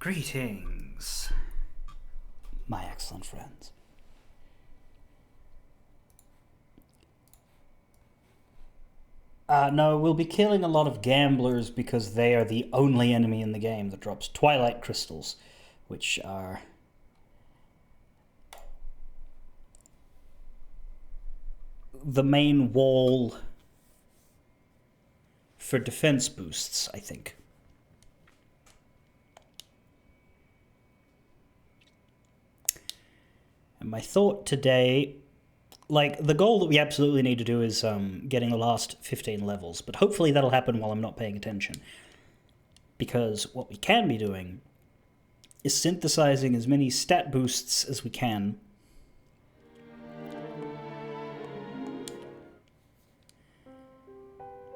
Greetings, my excellent friends. No, we'll be killing a lot of gamblers because they are the only enemy in the game that drops Twilight Crystals, which are the main wall for defense boosts, I think. And my thought today, like, the goal that we absolutely need to do is getting the last 15 levels, but hopefully that'll happen while I'm not paying attention. Because what we can be doing is synthesizing as many stat boosts as we can.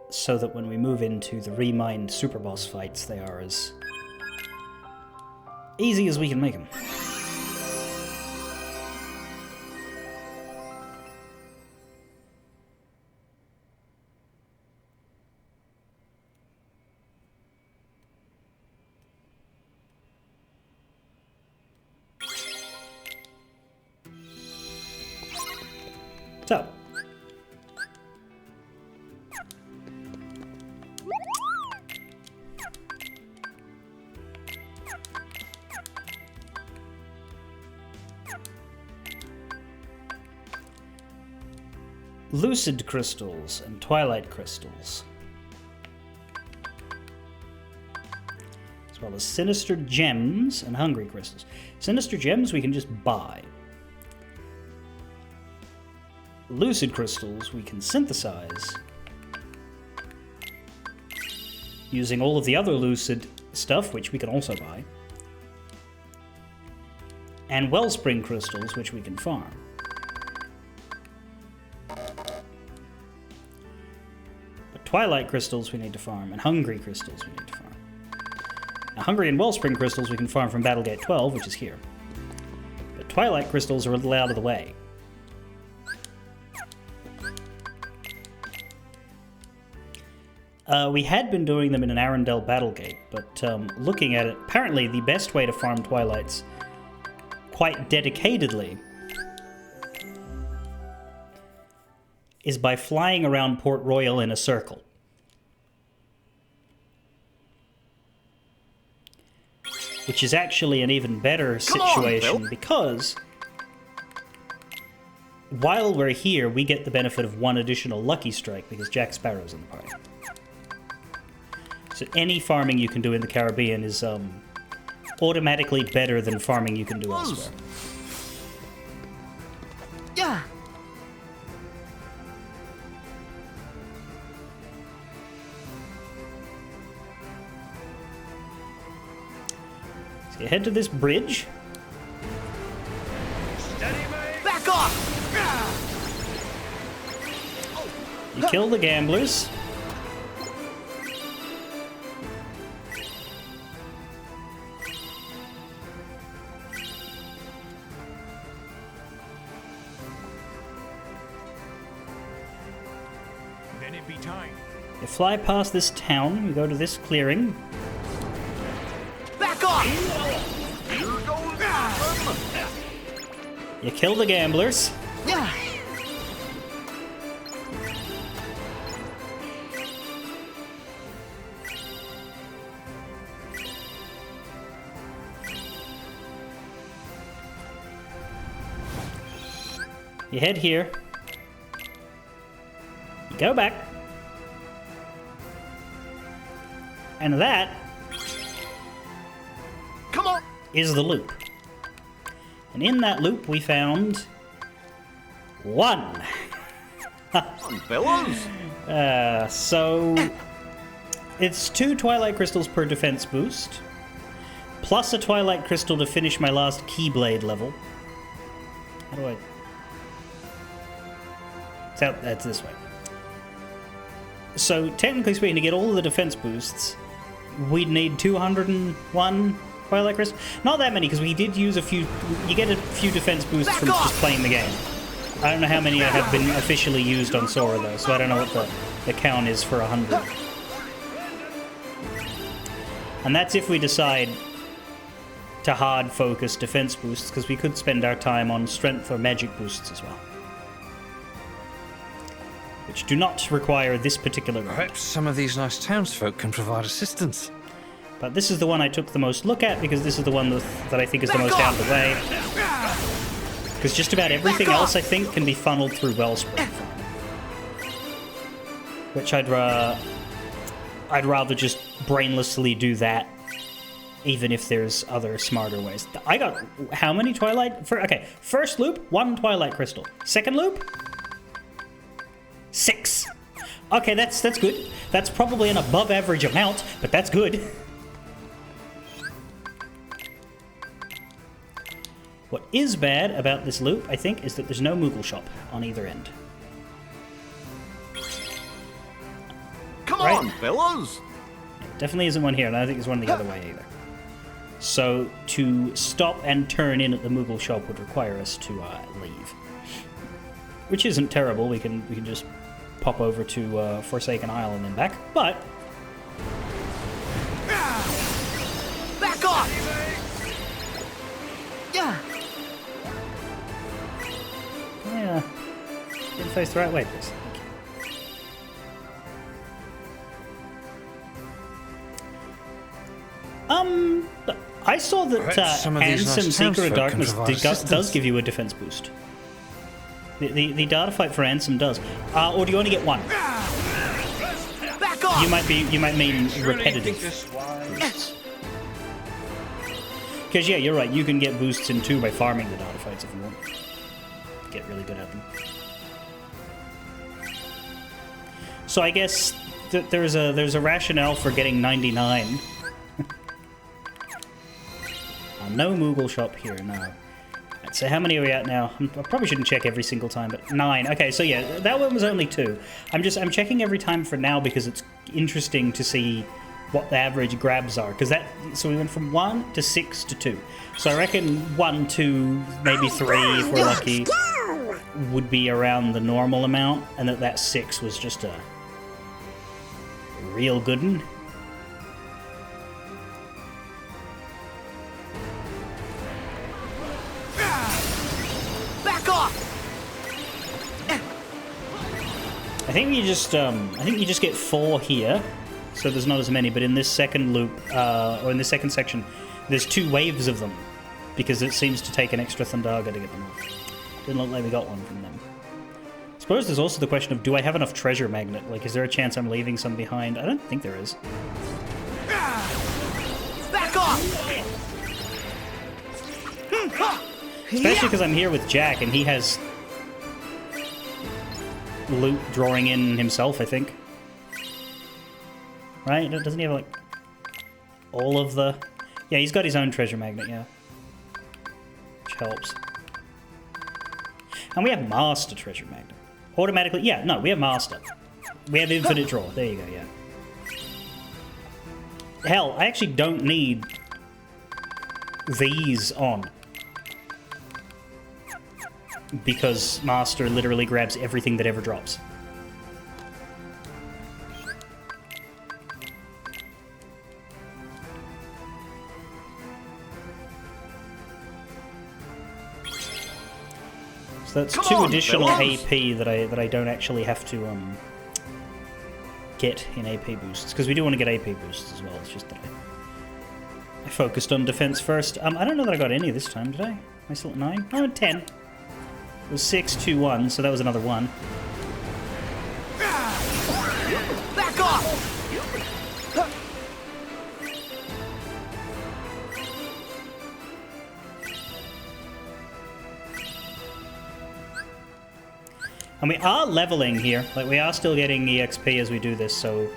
So that when we move into the Remind Super Boss fights, they are as easy as we can make them. So, Lucid Crystals and Twilight Crystals, as well as Sinister Gems and Hungry Crystals. Sinister Gems we can just buy. Lucid Crystals we can synthesize using all of the other Lucid stuff, which we can also buy. And Wellspring Crystals, which we can farm. But Twilight Crystals we need to farm, and Hungry Crystals we need to farm. Now, Hungry and Wellspring Crystals we can farm from Battlegate 12, which is here. But Twilight Crystals are a little out of the way. We had been doing them in an Arendelle Battlegate, but looking at it, apparently the best way to farm Twilights quite dedicatedly is by flying around Port Royal in a circle. Which is actually an even better situation because while we're here, we get the benefit of one additional Lucky Strike because Jack Sparrow's in the party. So any farming you can do in the Caribbean is automatically better than farming you can do elsewhere. Yeah. So you head to this bridge. Back off! You kill the gamblers. You fly past this town, you go to this clearing. Back off! You kill the gamblers. Yeah. You head here. You go back. And that Come on! is the loop. And in that loop we found one. Fellows! So it's 2 Twilight Crystals per defense boost, plus a Twilight Crystal to finish my last Keyblade level. How do I... So that's this way. So technically speaking, to get all of the defense boosts, we'd need 201 Twilight Crystals. Not that many, because we did use a few... You get a few defense boosts from just playing the game. I don't know how many have been officially used on Sora, though, so I don't know what the count is for 100. And that's if we decide to hard focus defense boosts, because we could spend our time on strength or magic boosts as well, which do not require this particular round. Perhaps some of these nice townsfolk can provide assistance. But this is the one I took the most look at, because this is the one that I think is the most out of the way. Because just about everything else, I think, can be funneled through Wellspring. Which I'd rather just brainlessly do that, even if there's other smarter ways. I got how many Twilight? Okay, first loop, 1 Twilight Crystal. Second loop, 6. Okay, that's good. That's probably an above average amount, but that's good. What is bad about this loop, I think, is that there's no Moogle shop on either end. Come Right. on, fellas. Definitely isn't one here, and I don't think there's one the other way either. So to stop and turn in at the Moogle shop would require us to leave, which isn't terrible. We can just pop over to Forsaken Isle and then back. But Back off. Yeah. yeah, get face the right way, please. Thank you. I saw that Perhaps some of these Ansem nice Seeker of townsfolk can Darkness provide does assistance. give you a defense boost. The data fight for Ansem does. Or do you only get one? Back off. You might mean repetitive. Because yeah, you're right. You can get boosts in 2 by farming the data fights if you want. Get really good at them. So I guess there's a rationale for getting 99. No Moogle shop here, no. Right, so how many are we at now? I probably shouldn't check every single time, but 9. Okay, so yeah, that one was only 2. I'm checking every time for now because it's interesting to see what the average grabs are. So we went from 1 to 6 to 2. So I reckon 1, 2, maybe 3 if we're lucky would be around the normal amount, and that 6 was just a real good one. Back off. I think you just get 4 here, so there's not as many. But in this second loop, or in this second section, there's 2 waves of them, because it seems to take an extra Thundaga to get them off. Didn't look like we got one from them. I suppose there's also the question of, do I have enough treasure magnet? Like, is there a chance I'm leaving some behind? I don't think there is. Back off. Especially because I'm here with Jack, and he has loot drawing in himself, I think. Right? Doesn't he have, like, all of the... Yeah, he's got his own treasure magnet, yeah. Which helps. And we have Master Treasure Magnet. Automatically... Yeah, no, we have Master. We have Infinite Draw. There you go, yeah. Hell, I actually don't need these on. Because Master literally grabs everything that ever drops. So that's Come 2 on, additional fellas. AP that I don't actually have to get in AP boosts, because we do want to get AP boosts as well. It's just that I focused on defense first. I don't know that I got any this time, did I? Am I still at 9? No, 10. It was 6, 2, 1, so that was another 1. Back off. And we are leveling here. Like, we are still getting EXP as we do this, so...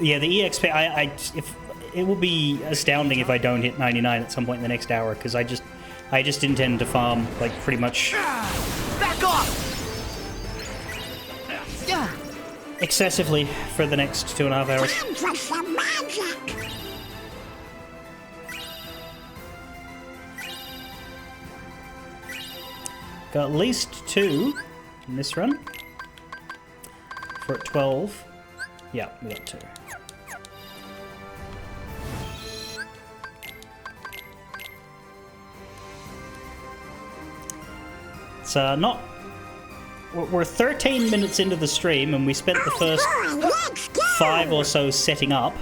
Yeah, the EXP, if it will be astounding if I don't hit 99 at some point in the next hour, because I just intend to farm, like, pretty much Back off. Yeah. excessively for the next 2.5 hours. Time for some magic! Got at least 2 in this run. We're at 12. Yeah, we got 2. It's not... We're 13 minutes into the stream, and we spent the first 5 or so setting up.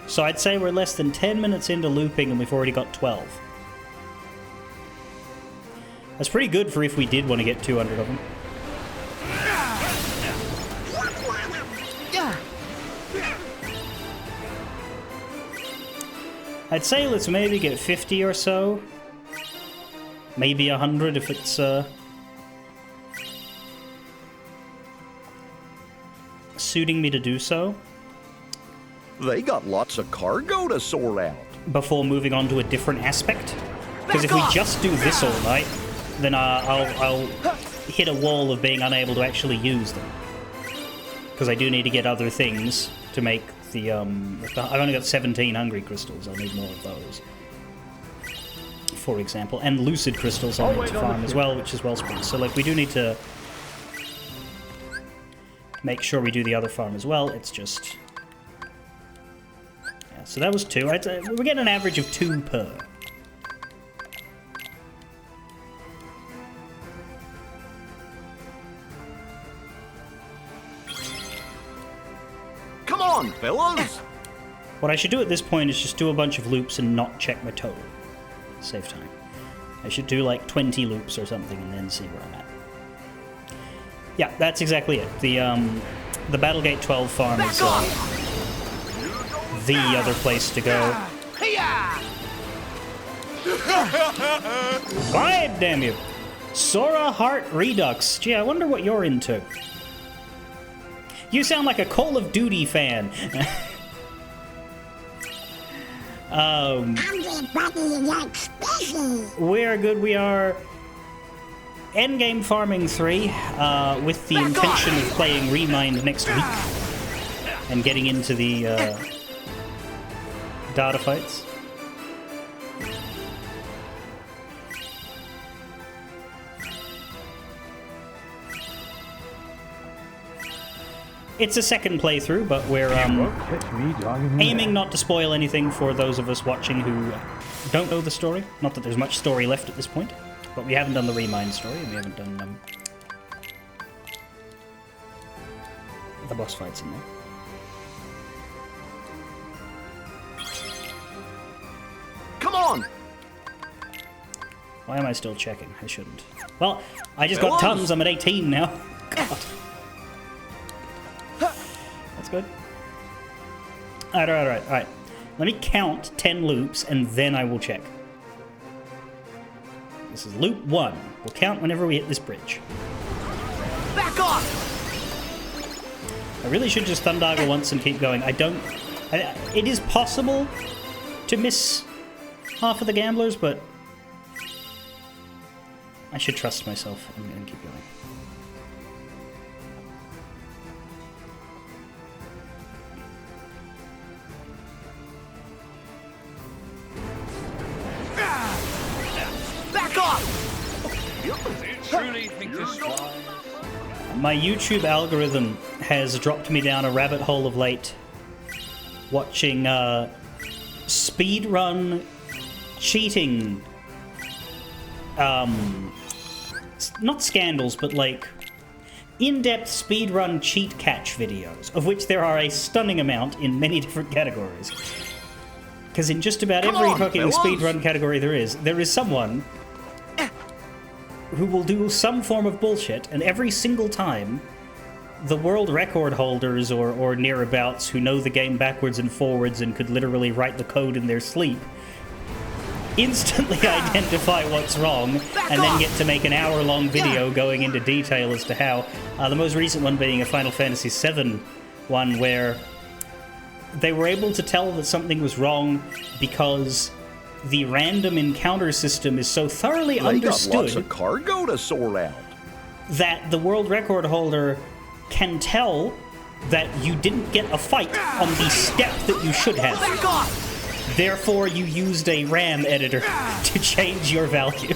So I'd say we're less than 10 minutes into looping, and we've already got 12. That's pretty good for if we did want to get 200 of them. I'd say let's maybe get 50 or so. Maybe 100 if it's suiting me to do so. They got lots of cargo to sort out. Before moving on to a different aspect. Because if we just do this all night, then I'll hit a wall of being unable to actually use them. Because I do need to get other things to make the... I've only got 17 hungry crystals. I'll need more of those. For example. And lucid crystals I'll need to farm as well, which is wellspring. So like we do need to make sure we do the other farm as well. It's just... Yeah, so that was 2. We're getting an average of 2 per. Come on, fellas! What I should do at this point is just do a bunch of loops and not check my total. Save time. I should do like 20 loops or something and then see where I'm at. Yeah, that's exactly it. The Battlegate 12 farm is the other place to go. Quiet, damn you! Sora Heart Redux. Gee, I wonder what you're into. You sound like a Call of Duty fan. Everybody likes busy. We're good. We are endgame farming 3 with the intention of playing Remind next week and getting into the data fights. It's a second playthrough, but we're aiming not to spoil anything for those of us watching who don't know the story. Not that there's much story left at this point, but we haven't done the Remind story, and we haven't done the boss fights in there. Come on! Why am I still checking? I shouldn't. Well, I just got tons. I'm at 18 now. God. That's good. Alright. Let me count 10 loops, and then I will check. This is loop 1. We'll count whenever we hit this bridge. Back off! I really should just Thundargle once and keep going. It is possible to miss half of the gamblers, but I should trust myself and keep going. Back off! Truly think this My YouTube algorithm has dropped me down a rabbit hole of late watching speedrun cheating not scandals, but like in-depth speedrun cheat catch videos, of which there are a stunning amount in many different categories. Because in just about every fucking speedrun category there is someone who will do some form of bullshit, and every single time, the world record holders or nearabouts who know the game backwards and forwards and could literally write the code in their sleep instantly identify what's wrong and then get to make an hour-long video going into detail as to how. The most recent one being a Final Fantasy VII one where they were able to tell that something was wrong because the random encounter system is so thoroughly They got lots understood of cargo to sort out. that the world record holder can tell that you didn't get a fight on the step that you should have. Back off! Therefore, you used a RAM editor to change your value.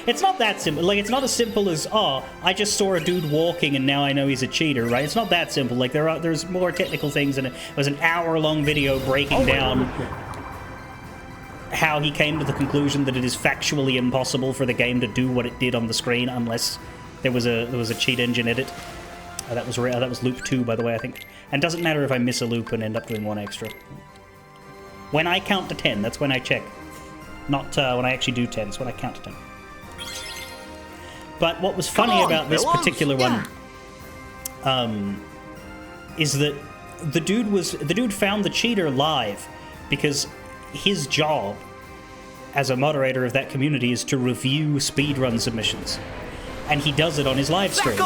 It's not that simple. Like, it's not as simple as, oh, I just saw a dude walking and now I know he's a cheater, right? It's not that simple. Like, there's more technical things, and it was an hour-long video breaking down how he came to the conclusion that it is factually impossible for the game to do what it did on the screen unless there was a cheat engine edit. That was loop 2, by the way, I think. And it doesn't matter if I miss a loop and end up doing one extra. When I count to 10, that's when I check. Not when I actually do 10, it's when I count to 10. But what was funny about this particular one is that the dude found the cheater live because his job as a moderator of that community is to review speedrun submissions. And he does it on his live stream.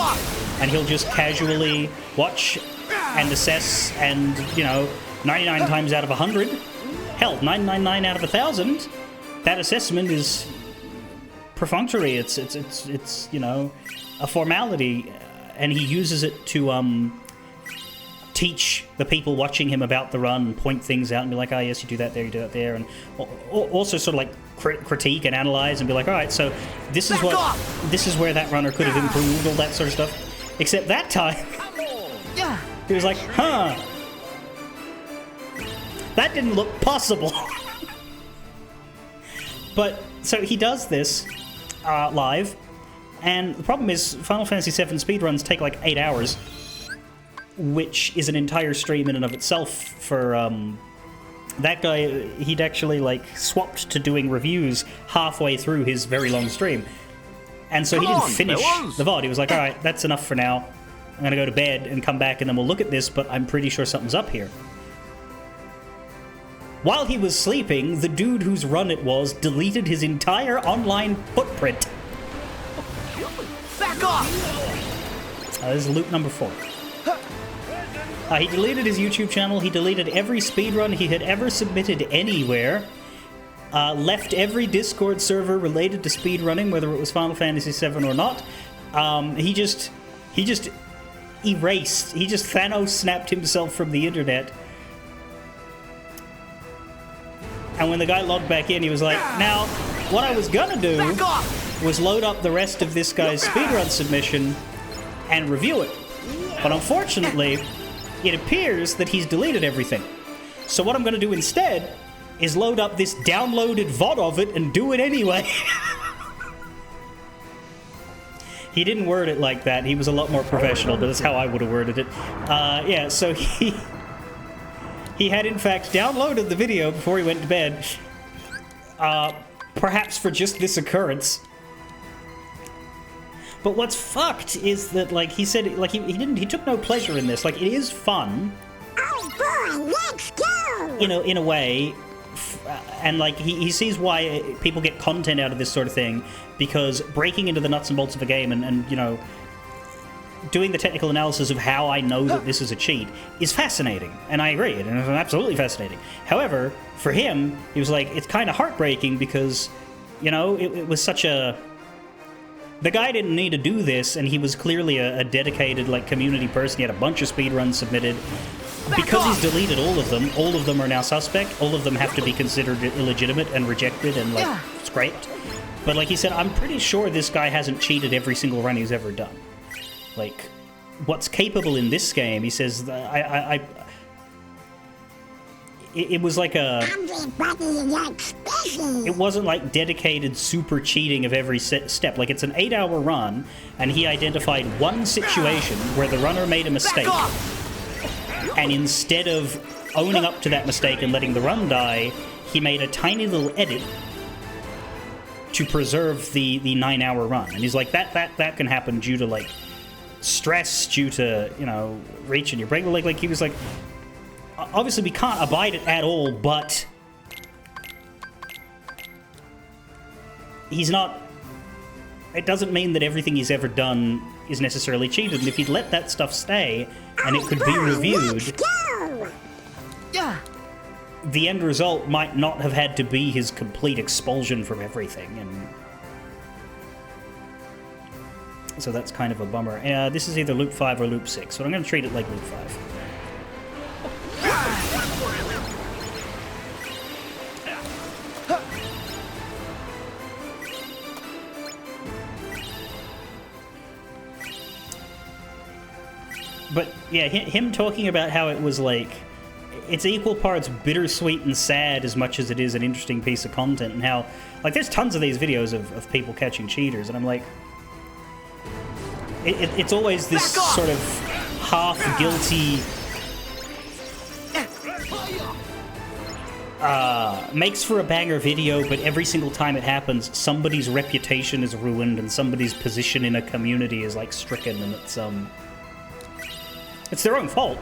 And he'll just casually watch and assess and, 99 times out of 100, hell, 999 out of 1,000, that assessment is perfunctory. It's a formality, and he uses it to teach the people watching him about the run and point things out and be like, oh yes, you do that there, you do that there, and also sort of like critique and analyze and be like, all right, so this is where that runner could have improved, all that sort of stuff. Except that time, he was like, huh, that didn't look possible. But so he does this live, and the problem is Final Fantasy VII speedruns take like 8 hours, which is an entire stream in and of itself for that guy. He'd actually like swapped to doing reviews halfway through his very long stream, and so he didn't finish the VOD. He was like, all right, that's enough for now. I'm gonna go to bed and come back and then we'll look at this, but I'm pretty sure something's up here. While he was sleeping, the dude whose run it was deleted his entire online footprint. Back off! This is loop number 4. He deleted his YouTube channel, he deleted every speedrun he had ever submitted anywhere, left every Discord server related to speedrunning, whether it was Final Fantasy VII or not. He just erased, he just Thanos snapped himself from the internet. And when the guy logged back in, he was like, now, what I was gonna do was load up the rest of this guy's speedrun submission and review it. But unfortunately, it appears that he's deleted everything. So what I'm going to do instead is load up this downloaded VOD of it and do it anyway. He didn't word it like that. He was a lot more professional, but that's how I would have worded it. Yeah, so he had in fact downloaded the video before he went to bed, perhaps for just this occurrence. But what's fucked is that, like, he said, like, he took no pleasure in this. Like, it is fun. Oh boy, let's go! In a way, and like, he sees why people get content out of this sort of thing, because breaking into the nuts and bolts of a game and doing the technical analysis of how I know that this is a cheat is fascinating, and I agree, and it's absolutely fascinating. However, for him, he was like, it's kind of heartbreaking because, it was such a... The guy didn't need to do this, and he was clearly a dedicated, like, community person. He had a bunch of speedruns submitted. Because he's deleted all of them are now suspect. All of them have to be considered illegitimate and rejected and, like, scraped. But, like he said, I'm pretty sure this guy hasn't cheated every single run he's ever done. Like, what's capable in this game, he says, it was like a... It wasn't like dedicated super cheating of every step. Like, it's an 8-hour run, and he identified one situation where the runner made a mistake, and instead of owning up to that mistake and letting the run die, he made a tiny little edit to preserve the 9-hour run. And he's like, that can happen due to, like, stress, due to, reaching your break. Like he was like, obviously we can't abide it at all, but he's not... It doesn't mean that everything he's ever done is necessarily cheated, and if he'd let that stuff stay, and it could be reviewed, the end result might not have had to be his complete expulsion from everything, and... So that's kind of a bummer. This is either loop 5 or loop 6, so I'm going to treat it like loop 5. But yeah, him talking about how it was like, it's equal parts bittersweet and sad as much as it is an interesting piece of content, and how, like, there's tons of these videos of people catching cheaters, and I'm like, it's always this sort of half guilty, makes for a banger video, but every single time it happens, somebody's reputation is ruined and somebody's position in a community is like stricken, and it's their own fault.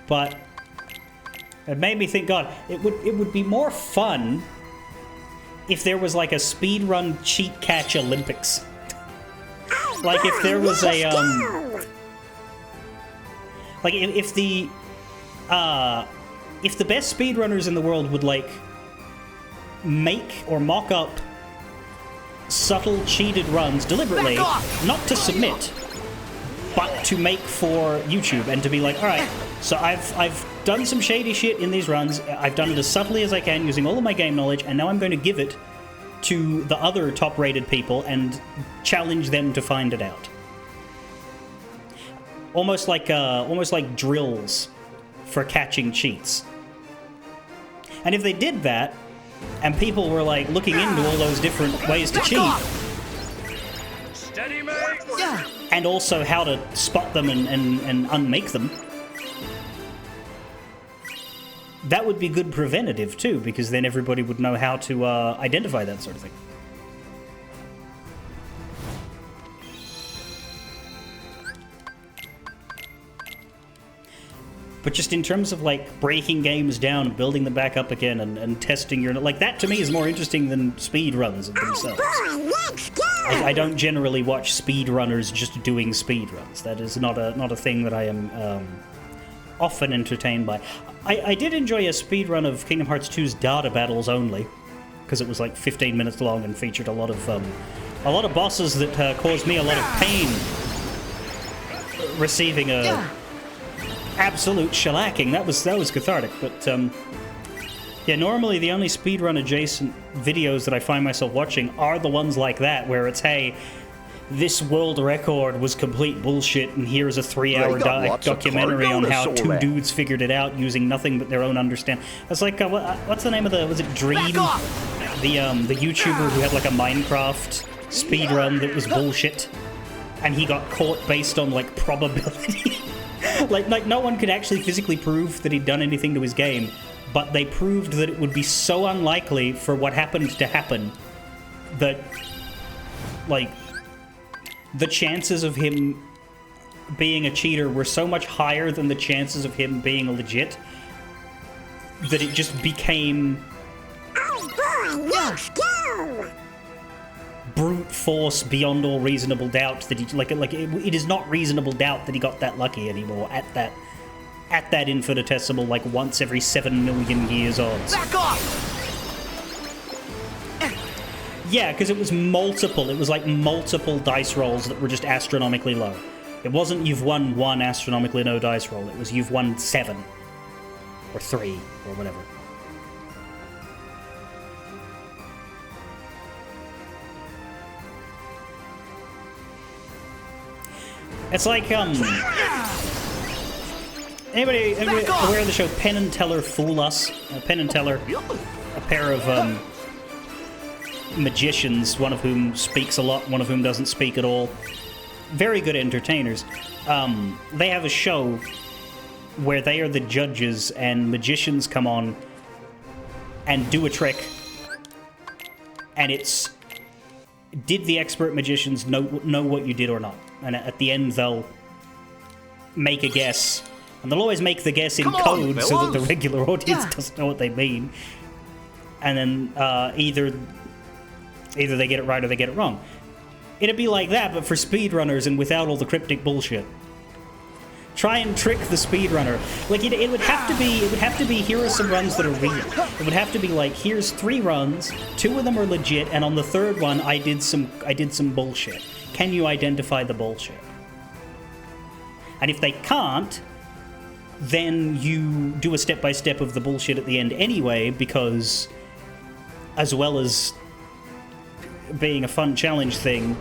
But it made me think, God, it would be more fun if there was like a speedrun cheat catch Olympics. Like if there was a like if the best speedrunners in the world would like make or mock up subtle cheated runs deliberately, not to submit, but to make for YouTube, and to be like, all right, so I've done some shady shit in these runs. I've done it as subtly as I can using all of my game knowledge, and now I'm going to give it to the other top-rated people and challenge them to find it out. Almost like drills for catching cheats. And if they did that, and people were like looking into all those different ways to cheat, Steady, mate. and also how to spot them and unmake them, that would be good preventative too, because then everybody would know how to identify that sort of thing. But just in terms of like breaking games down, building them back up again, and testing your, like, that to me is more interesting than speed runs themselves. I don't generally watch speed runners just doing speed runs. That is not a thing that I am often entertained by. I did enjoy a speed run of Kingdom Hearts 2's Data Battles only, because it was like 15 minutes long and featured a lot of bosses that caused me a lot of pain, receiving a absolute shellacking. That was cathartic. But yeah, normally the only speedrun adjacent videos that I find myself watching are the ones like that, where it's, hey, this world record was complete bullshit, and here's a 3-hour documentary on how two dudes figured it out using nothing but their own understanding. That's like, what's the name of was it Dream? The YouTuber who had like a Minecraft speedrun that was bullshit, and he got caught based on like probability. like no one could actually physically prove that he'd done anything to his game, but they proved that it would be so unlikely for what happened to happen that, like, the chances of him being a cheater were so much higher than the chances of him being legit that it just became brute force beyond all reasonable doubt that he, it is not reasonable doubt that he got that lucky anymore at that infinitesimal, like, once every 7 million years odds. Back off! Yeah, because it was multiple. It was like multiple dice rolls that were just astronomically low. It wasn't you've won 1 astronomically low dice roll. It was you've won 7. Or 3, or whatever. It's like, Anybody aware of the show Penn and Teller Fool Us? Penn and Teller, a pair of, magicians, one of whom speaks a lot, one of whom doesn't speak at all. Very good entertainers. They have a show where they are the judges and magicians come on and do a trick, and it's, did the expert magicians know what you did or not? And at the end they'll make a guess, and they'll always make the guess in code so that the regular audience doesn't know what they mean, and then either they get it right or they get it wrong. It'd be like that, but for speedrunners and without all the cryptic bullshit. Try and trick the speedrunner. Like, it would have to be, here are some runs that are real. It would have to be like, here's 3 runs, 2 of them are legit, and on the 3rd one I did some bullshit. Can you identify the bullshit? And if they can't, then you do a step-by-step of the bullshit at the end anyway, because as well as being a fun challenge thing,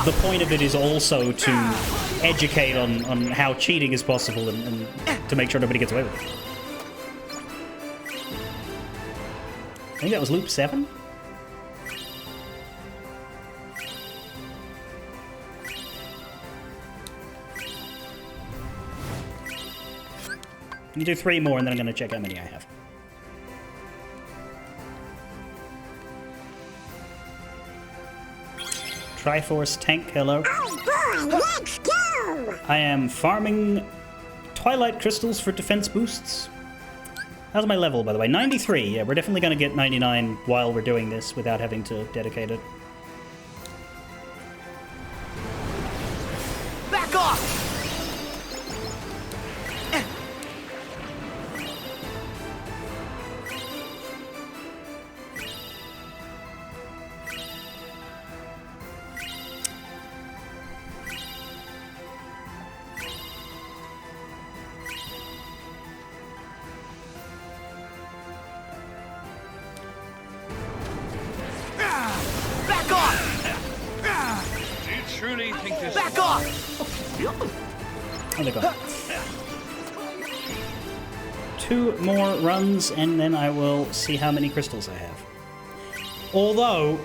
the point of it is also to educate on how cheating is possible and to make sure nobody gets away with it. I think that was loop 7? You do 3 more and then I'm going to check how many I have. Triforce tank, hello. Oh boy, let's go! I am farming Twilight Crystals for defense boosts. How's my level, by the way? 93. Yeah, we're definitely going to get 99 while we're doing this without having to dedicate it. Back off! Back off! Do you truly think this... Back off! Oh, they go. 2 more runs, and then I will see how many crystals I have. Although,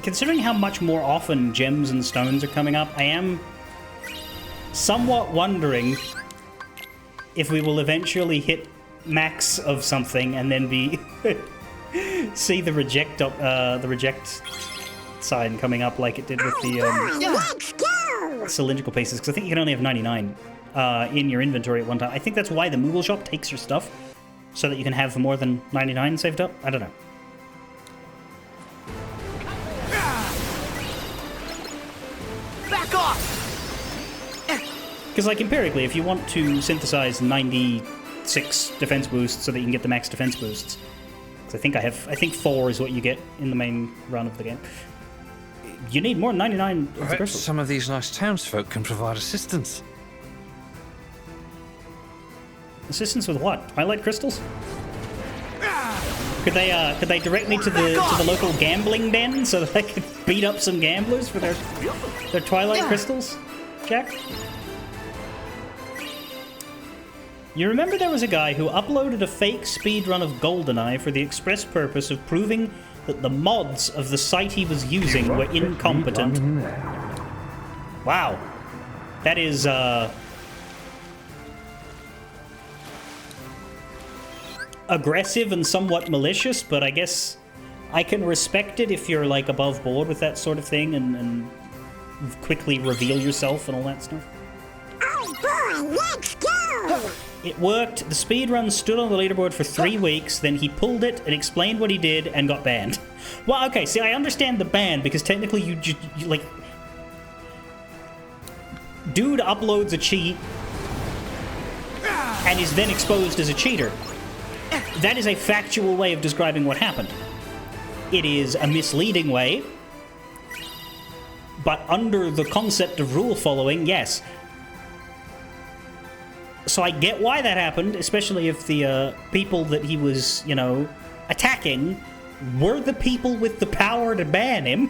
considering how much more often gems and stones are coming up, I am somewhat wondering if we will eventually hit max of something and then be see the reject sign coming up like it did with the Let's go! cylindrical pieces, because I think you can only have 99 in your inventory at one time. I think that's why the Moogle shop takes your stuff, so that you can have more than 99 saved up. I don't know. Back off! Because, like, empirically, if you want to synthesize 96 defense boosts so that you can get the max defense boosts, because I think 4 is what you get in the main run of the game, you need more than 99 of the Perhaps crystals. some of these nice townsfolk can provide assistance. Assistance with what? Twilight crystals? Could they direct me to the local gambling den so that I could beat up some gamblers for their Twilight crystals, Jack? You remember there was a guy who uploaded a fake speedrun of GoldenEye for the express purpose of proving that the mods of the site he was using were incompetent. Wow. That is, aggressive and somewhat malicious, but I guess I can respect it if you're, like, above board with that sort of thing and quickly reveal yourself and all that stuff. Oh boy, let's go! It worked. The speedrun stood on the leaderboard for 3 weeks, then he pulled it and explained what he did and got banned. Well, okay, see, I understand the ban, because technically you like... Dude uploads a cheat and is then exposed as a cheater. That is a factual way of describing what happened. It is a misleading way, but under the concept of rule following, yes. So I get why that happened, especially if the people that he was, you know, attacking were the people with the power to ban him.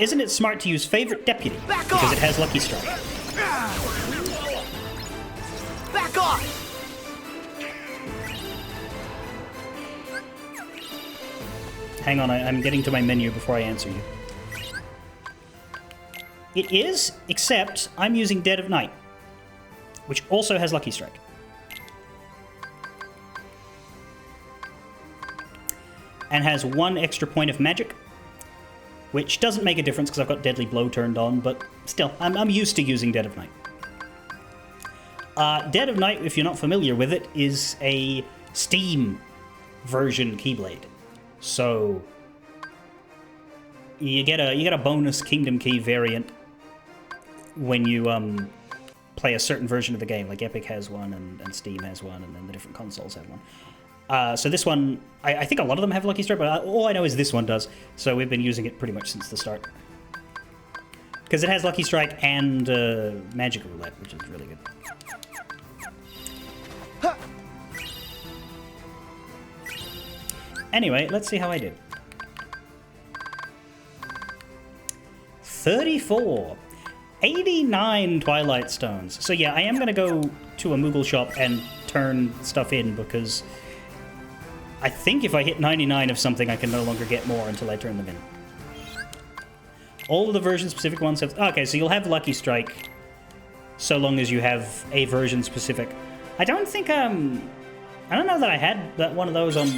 Isn't it smart to use favorite deputy? Because it has Lucky Strike. Back off! Hang on, I'm getting to my menu before I answer you. It is, except I'm using Dead of Night, which also has Lucky Strike. And has 1 extra point of magic, which doesn't make a difference because I've got Deadly Blow turned on, but still, I'm used to using Dead of Night. Dead of Night, if you're not familiar with it, is a Steam version Keyblade. So you get a bonus Kingdom Key variant when you play a certain version of the game. Like Epic has one, and Steam has one, and then the different consoles have one. So this one, I think a lot of them have Lucky Strike, but all I know is this one does. So we've been using it pretty much since the start. Because it has Lucky Strike and Magic Roulette, which is really good. Anyway, let's see how I did. 34. 89 Twilight Stones. So yeah, I am going to go to a Moogle shop and turn stuff in, because I think if I hit 99 of something, I can no longer get more until I turn them in. All of the version-specific ones have... Okay, so you'll have Lucky Strike so long as you have a version-specific. I don't think, I don't know that I had that one of those on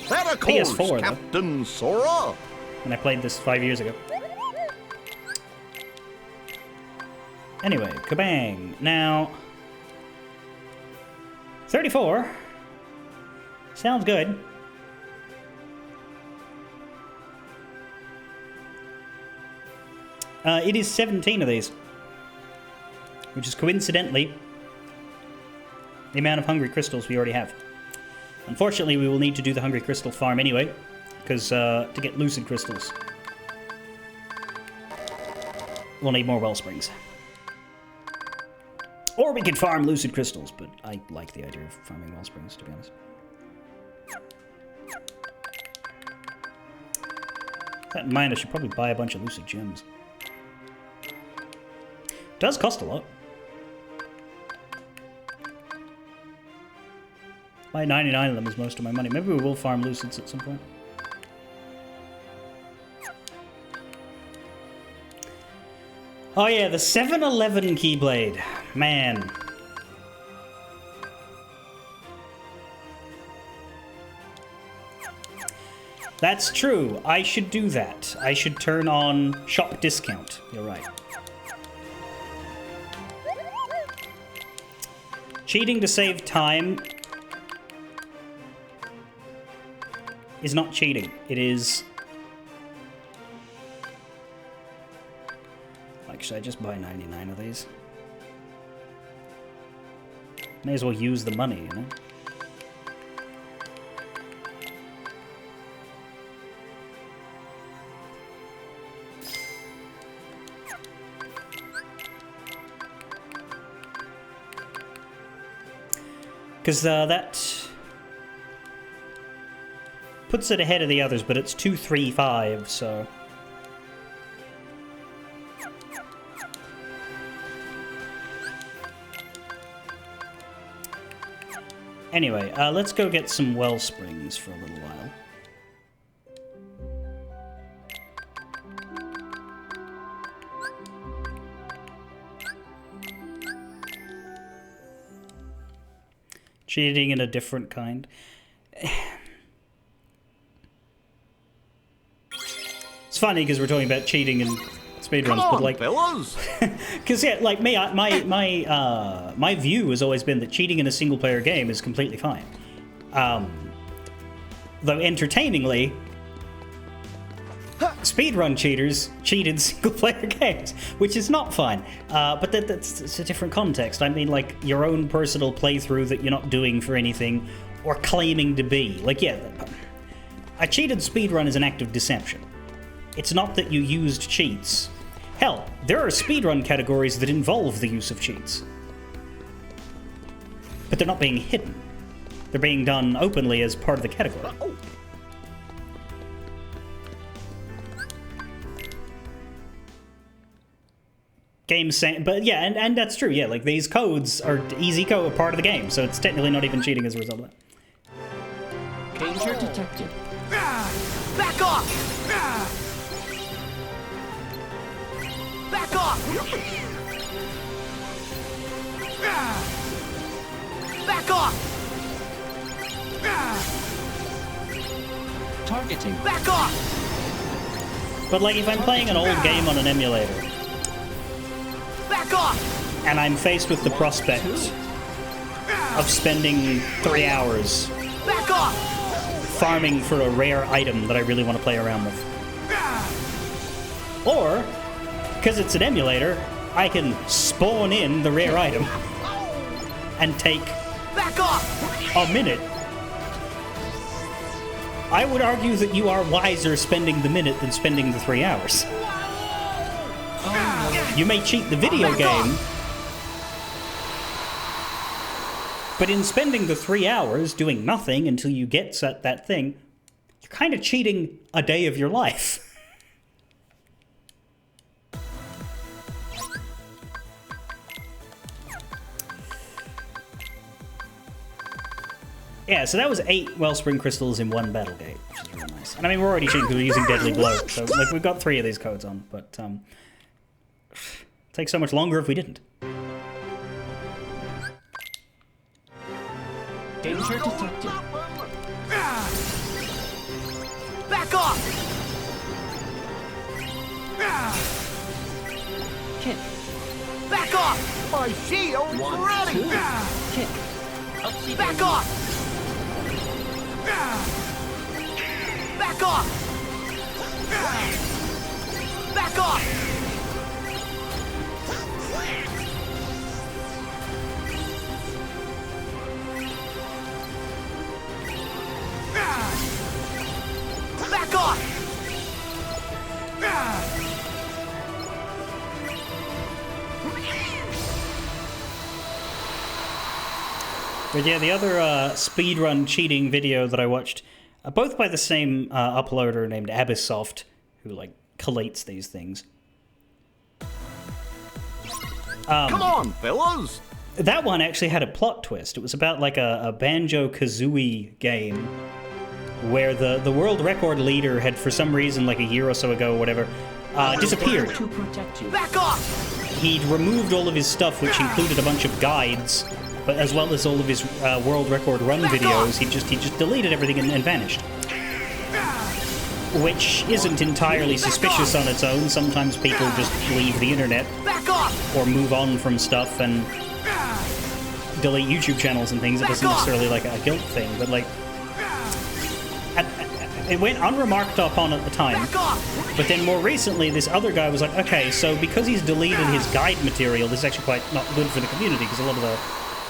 That of PS4, course, though. Captain Sora. when I played this 5 years ago. Anyway, kabang. Now, 34 sounds good. It is 17 of these, which is coincidentally the amount of Hungry Crystals we already have. Unfortunately, we will need to do the Hungry Crystal farm anyway, because to get Lucid Crystals, we'll need more Wellsprings. Or we could farm Lucid Crystals, but I like the idea of farming Wellsprings, to be honest. With that in mind, I should probably buy a bunch of Lucid Gems. Does cost a lot. Buy 99 of them is most of my money. Maybe we will farm Lucids at some point. Oh yeah, the 711 Keyblade. Man. That's true. I should do that. I should turn on shop discount. You're right. Cheating to save time is not cheating. It is... Like, should I just buy 99 of these? May as well use the money, you know? Because that puts it ahead of the others, but it's 235, so... Anyway, let's go get some Wellsprings for a little while. Cheating in a different kind. It's funny because we're talking about cheating in speedruns, Come but on, like, fellas. because yeah, like me, my view has always been that cheating in a single player game is completely fine. Though entertainingly, speedrun cheaters cheat in single-player games, which is not fine. But that's a different context. I mean, like, your own personal playthrough that you're not doing for anything, or claiming to be. Like, yeah, a cheated speedrun is an act of deception. It's not that you used cheats. Hell, there are speedrun categories that involve the use of cheats. But they're not being hidden. They're being done openly as part of the category. Games saying, but yeah, and that's true. Yeah, like these codes are easy code, part of the game, so it's technically not even cheating as a result of that. Danger detected. Back off! Back off! Back off! Targeting. Back off! But like, if I'm playing an old game on an emulator, Back off! and I'm faced with the prospect of spending 3 hours Back off! farming for a rare item that I really want to play around with, or because it's an emulator, I can spawn in the rare item and take Back off! a minute. I would argue that you are wiser spending the minute than spending the 3 hours. You may cheat the video game, but in spending the 3 hours doing nothing until you get that thing, you're kind of cheating a day of your life. Yeah, so that was 8 Wellspring Crystals in one battle gate, which is really nice. And I mean, we're already cheating because we're using Deadly Blow, so like we've got 3 of these codes on, but it'd take so much longer if we didn't. Danger detected. Back off! Kick. Back off! My shield's 1, ready! 2. Kick. Upsy Back daisy. off! Back off! Back off! Back off! But yeah, the other speedrun cheating video that I watched, both by the same uploader named Abyssoft, who like collates these things. Come on, fellas! That one actually had a plot twist. It was about like a Banjo-Kazooie game where the world record leader had, for some reason, like a year or so ago or whatever, disappeared. To protect you. Back off! He'd removed all of his stuff, which included a bunch of guides, but as well as all of his world record run videos. He just deleted everything and vanished. Which isn't entirely suspicious on its own. Sometimes people just leave the internet Back off! or move on from stuff and delete YouTube channels and things. It isn't necessarily like a guilt thing, but like it went unremarked upon at the time. Back off! But then more recently, this other guy was like, okay, so because he's deleted his guide material, this is actually quite not good for the community because a lot of the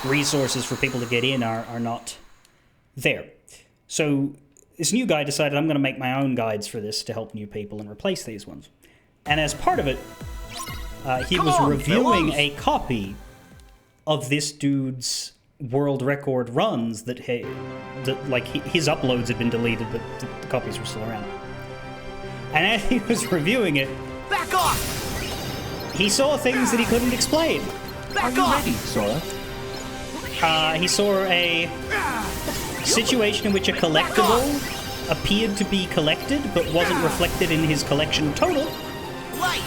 resources for people to get in are not there. So this new guy decided, I'm going to make my own guides for this to help new people and replace these ones. And as part of it, he was reviewing a copy of this dude's world record runs that his uploads had been deleted, but the copies were still around. And as he was reviewing it, Back off! he saw things that he couldn't explain. Back Are you off! ready, Sora? He saw a situation in which a collectible appeared to be collected, but wasn't reflected in his collection total. Light!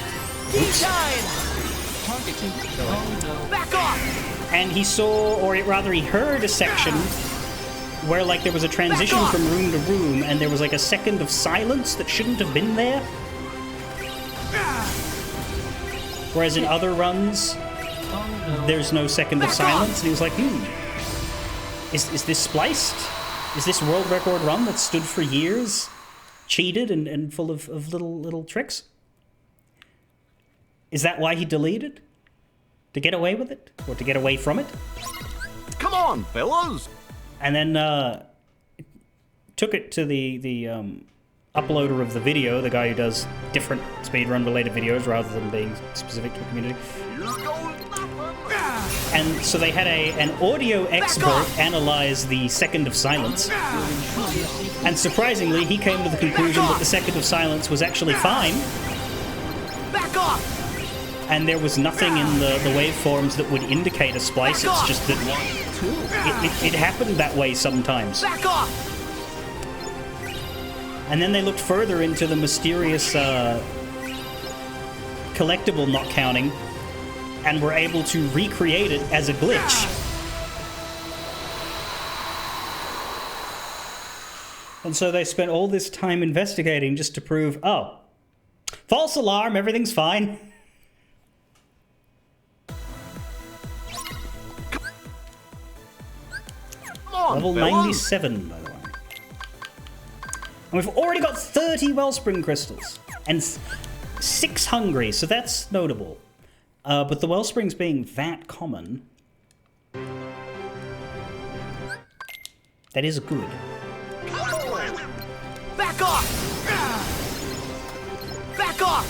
Tea time! Targeting. Oh Back off! And he saw, or rather he heard a section where like there was a transition from room to room, and there was like a second of silence that shouldn't have been there. Whereas in other runs, there's no second of silence, and he was like, is this spliced? Is this world record run that stood for years cheated and full of little tricks? Is that why he deleted? To get away with it? Or to get away from it? Come on, fellas! And then took it to the uploader of the video, the guy who does different speedrun related videos rather than being specific to a community. And so they had an audio expert analyze the second of silence. And surprisingly, he came to the conclusion that the second of silence was actually fine. Back off! And there was nothing in the waveforms that would indicate a splice. It's just that it happened that way sometimes. Back off! And then they looked further into the mysterious collectible not counting and were able to recreate it as a glitch. And so they spent all this time investigating just to prove, oh, false alarm, everything's fine. Level 97, by the way. And we've already got 30 Wellspring Crystals. And 6 Hungry, so that's notable. But the Wellsprings being that common... that is good. Back off! Back off!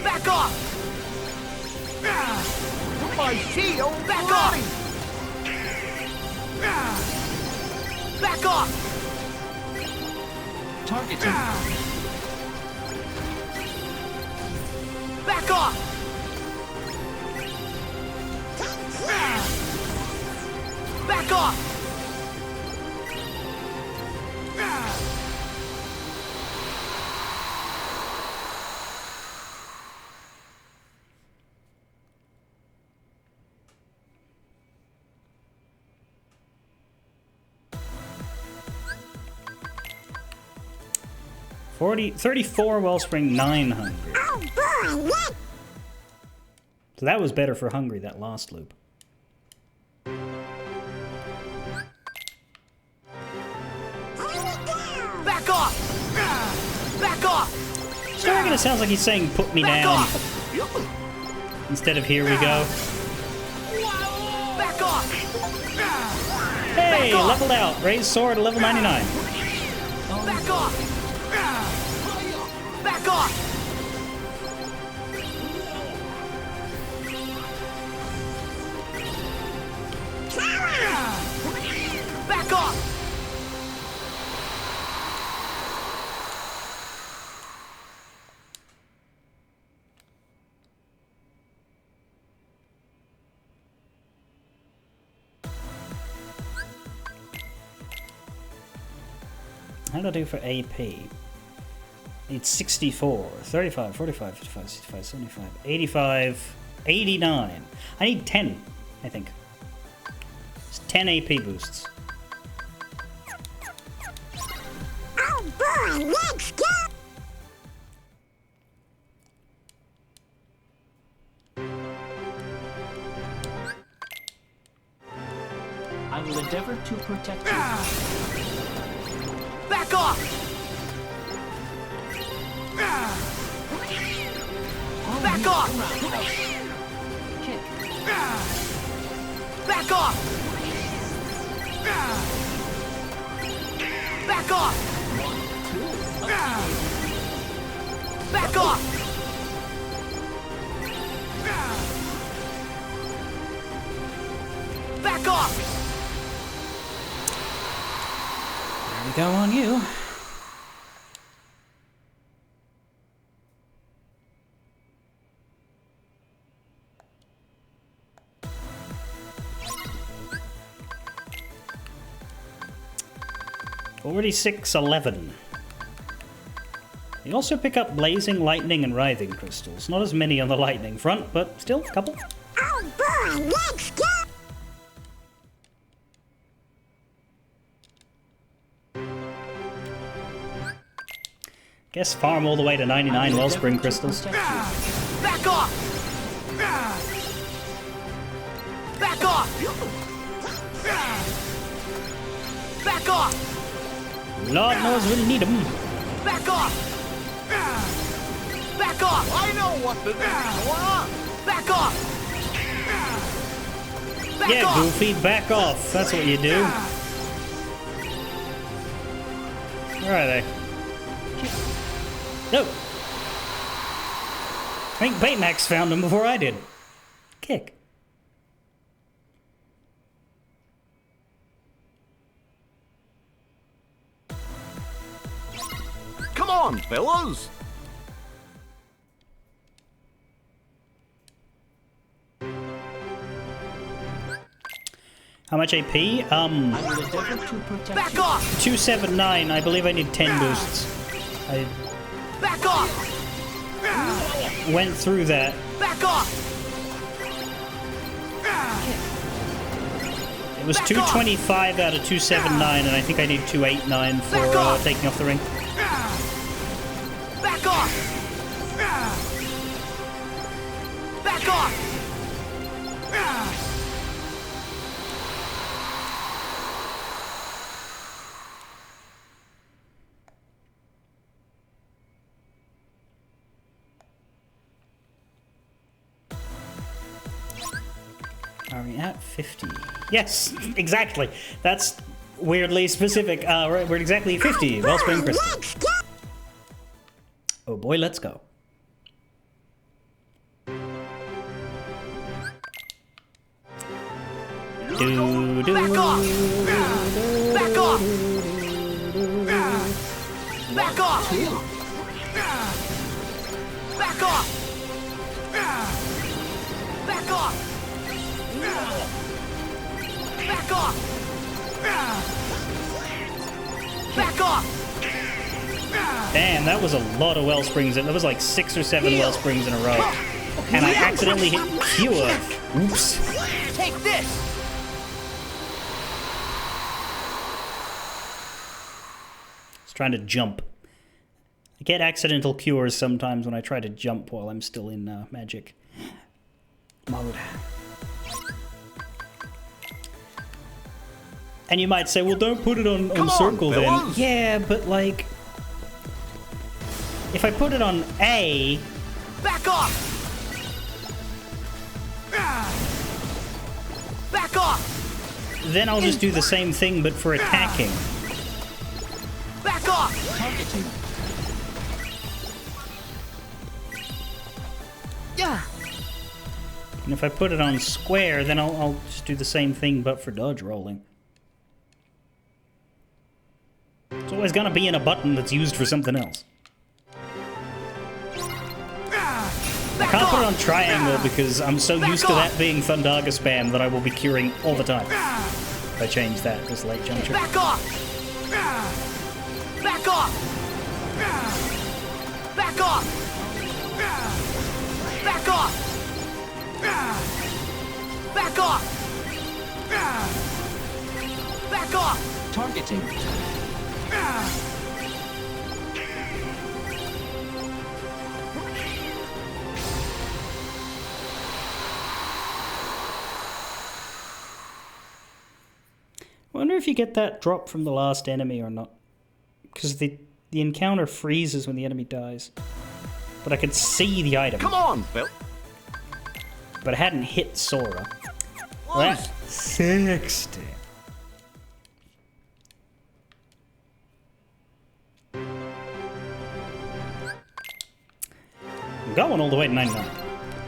Back off! My shield! Back off! Back off! Targeting. Back off! 34 Wellspring, 9 Hungry. Oh boy, let's So that was better for Hungry, that last loop. Back off! Back off! Stargate, it sounds like he's saying put me Back down off! instead of here we go. Back off! Hey, Back off! leveled out. Raised sword to level 99. Back off! Back off! Back off! How do I do for AP? Need 64, 35, 45, 55, 65, 75, 85, 89. I need 10, I think. It's 10 AP boosts. Oh boy, let's go! I will endeavor to protect you. Back off! Back off! Kick. Back off! Back off! Back off! Back off! There we go on you. Already 611. You also pick up Blazing, Lightning, and Writhing Crystals. Not as many on the Lightning front, but still a couple. Oh boy, let's go! Guess farm all the way to 99 Wellspring Crystals. Back off! Back off! Back off! Lord knows we'll need them. Back off! Back off! I know what to do. Go on. Back off! Back Yeah, off! Goofy, back off. That's what you do. Where are they? No. I think Baymax found them before I did. Kick. Come on, fellas. How much AP? I will endeavor to protect Back you. off! 279. I believe I need 10 boosts. I Back off! went through that. Back off! It was 225 out of 279, and I think I need 289 for Back off! taking off the ring. Back off! Back off! Are we at 50? Yes, exactly. That's weirdly specific. We're exactly 50 Wellspring Crystals. Let's go! Oh boy, let's go. Do, do, Back off! Back off! Back off! Back off! Back off! Back off! Back off! Damn, that was a lot of Wellsprings. That was like 6 or 7 Wellsprings in a row. And I accidentally hit Cure. Oops. Take this! Trying to jump. I get accidental cures sometimes when I try to jump while I'm still in magic mode. And you might say, well, don't put it on Come on, circle then. fellas. Yeah, but like... If I put it on A... Back off! Back off! then I'll just do the same thing, but for attacking. Back off! Targeting. Yeah. And if I put it on square, then I'll just do the same thing, but for dodge rolling. It's always gonna be in a button that's used for something else. I can't put it on triangle because I'm so used to that being Thundaga spam that I will be curing all the time. If I change that at this late juncture. Back off! Back off! Back off! Back off! Back off! Back off! Targeting. I wonder if you get that drop from the last enemy or not. Because the encounter freezes when the enemy dies. But I could see the item. Come on, Phil. But I hadn't hit Sora. That's 60. I'm going all the way to 99.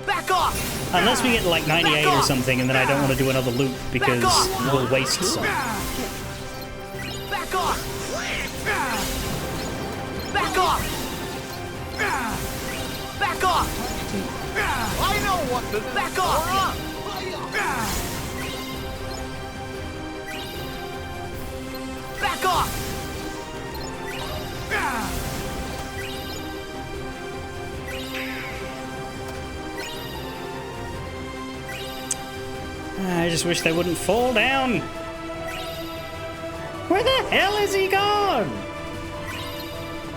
Back off! Unless we get like 98 or something, and then I don't want to do another loop because we'll waste some. Back off! Back off! Back off! I know what to do. Back off! Back off! I just wish they wouldn't fall down. Where the hell is he gone?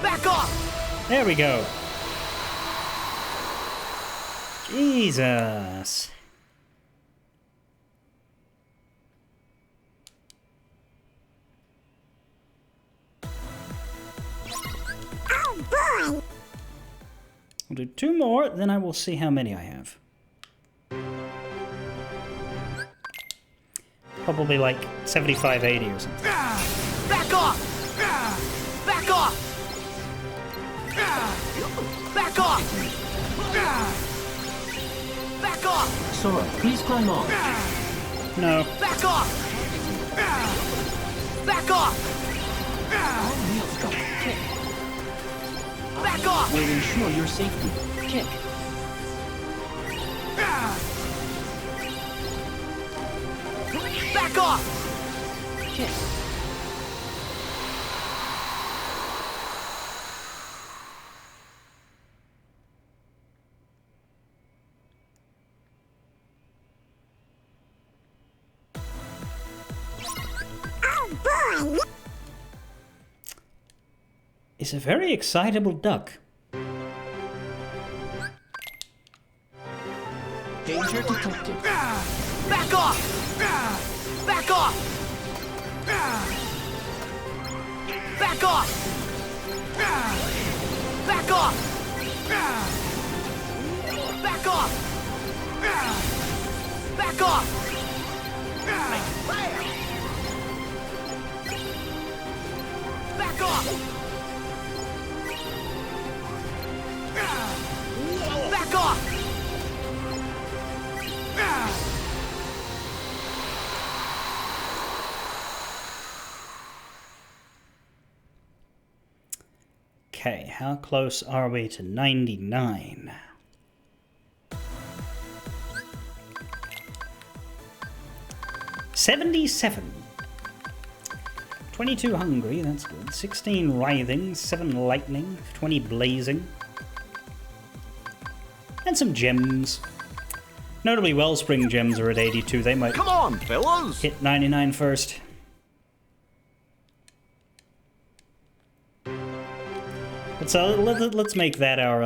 Back off! There we go. Jesus. Oh boy! I'll do 2 more, then I will see how many I have. Probably like 75, 80 or something. Back off! Back off! Back off! Back off! Sora, please climb on. No. Back off! Back off! All wheels go. Kick. Back off! Will ensure your safety. Kick. Back off! Kick. Oh boy! It's a very excitable duck. Danger detected. Back off! Back off! Back off! Back off! Back off! Back off! Back off! Back off! Okay, how close are we to 99? $77. 22 hungry, that's good. 16 writhing, 7 lightning, 20 blazing. And some gems. Notably, Wellspring gems are at 82. They might Come on, fellas. hit 99 first. Let's make that our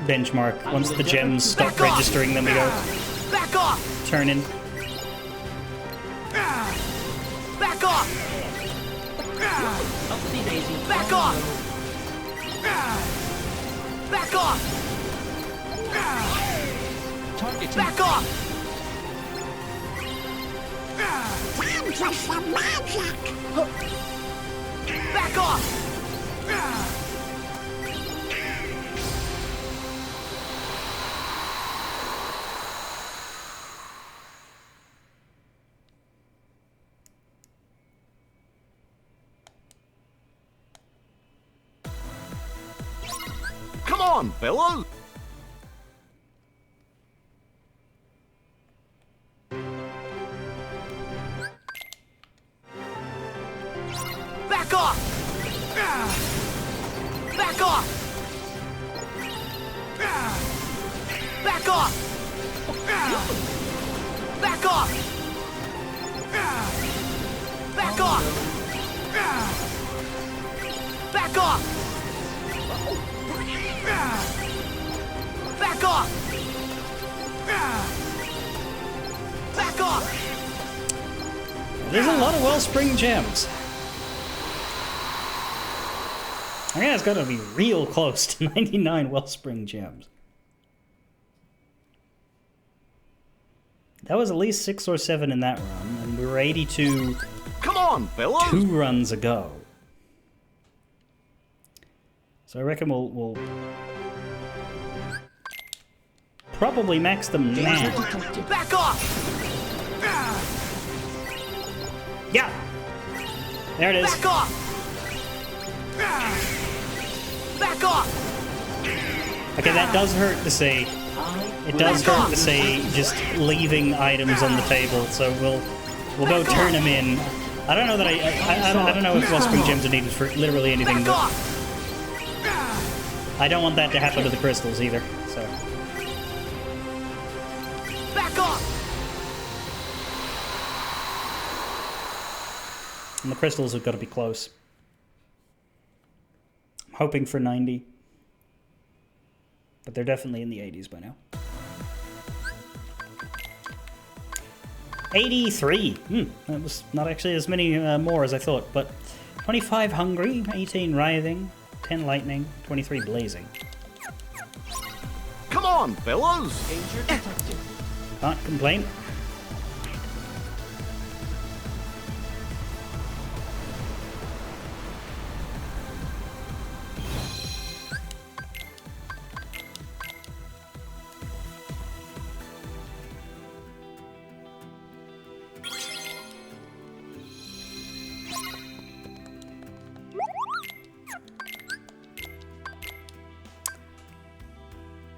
benchmark. Once the gems stop Back off! registering, then we go Back off! turn in. Back off! Upsy daisy. Back off! Back off! Targeting. Back off! Time for some magic. Back off! Come on, fellas. Back off! Back off! Back off! Back off! Back off! Back off! Back off! Back off! There's a lot of Wellspring gems. I mean, it's got to be real close to 99 Wellspring gems. That was at least 6 or 7 in that run, and we were 82 Come on, fellas. 2 runs ago. So I reckon we'll probably max them Danger now. detected. Back off! Yeah! There it is. Back off! Back off! Okay, that does hurt to see. It does hurt to see just leaving items on the table, so we'll go turn them in. I don't know that I don't know if Wellspring gems are needed for literally anything, Back but off! I don't want that to happen to the crystals either. So Back off! and the crystals have got to be close. I'm hoping for 90, but they're definitely in the 80s by now. 83. That was not actually as many more as I thought, but 25 hungry, 18 writhing, 10 lightning, 23 blazing. Come on, fellas. Danger detected. Can't complain.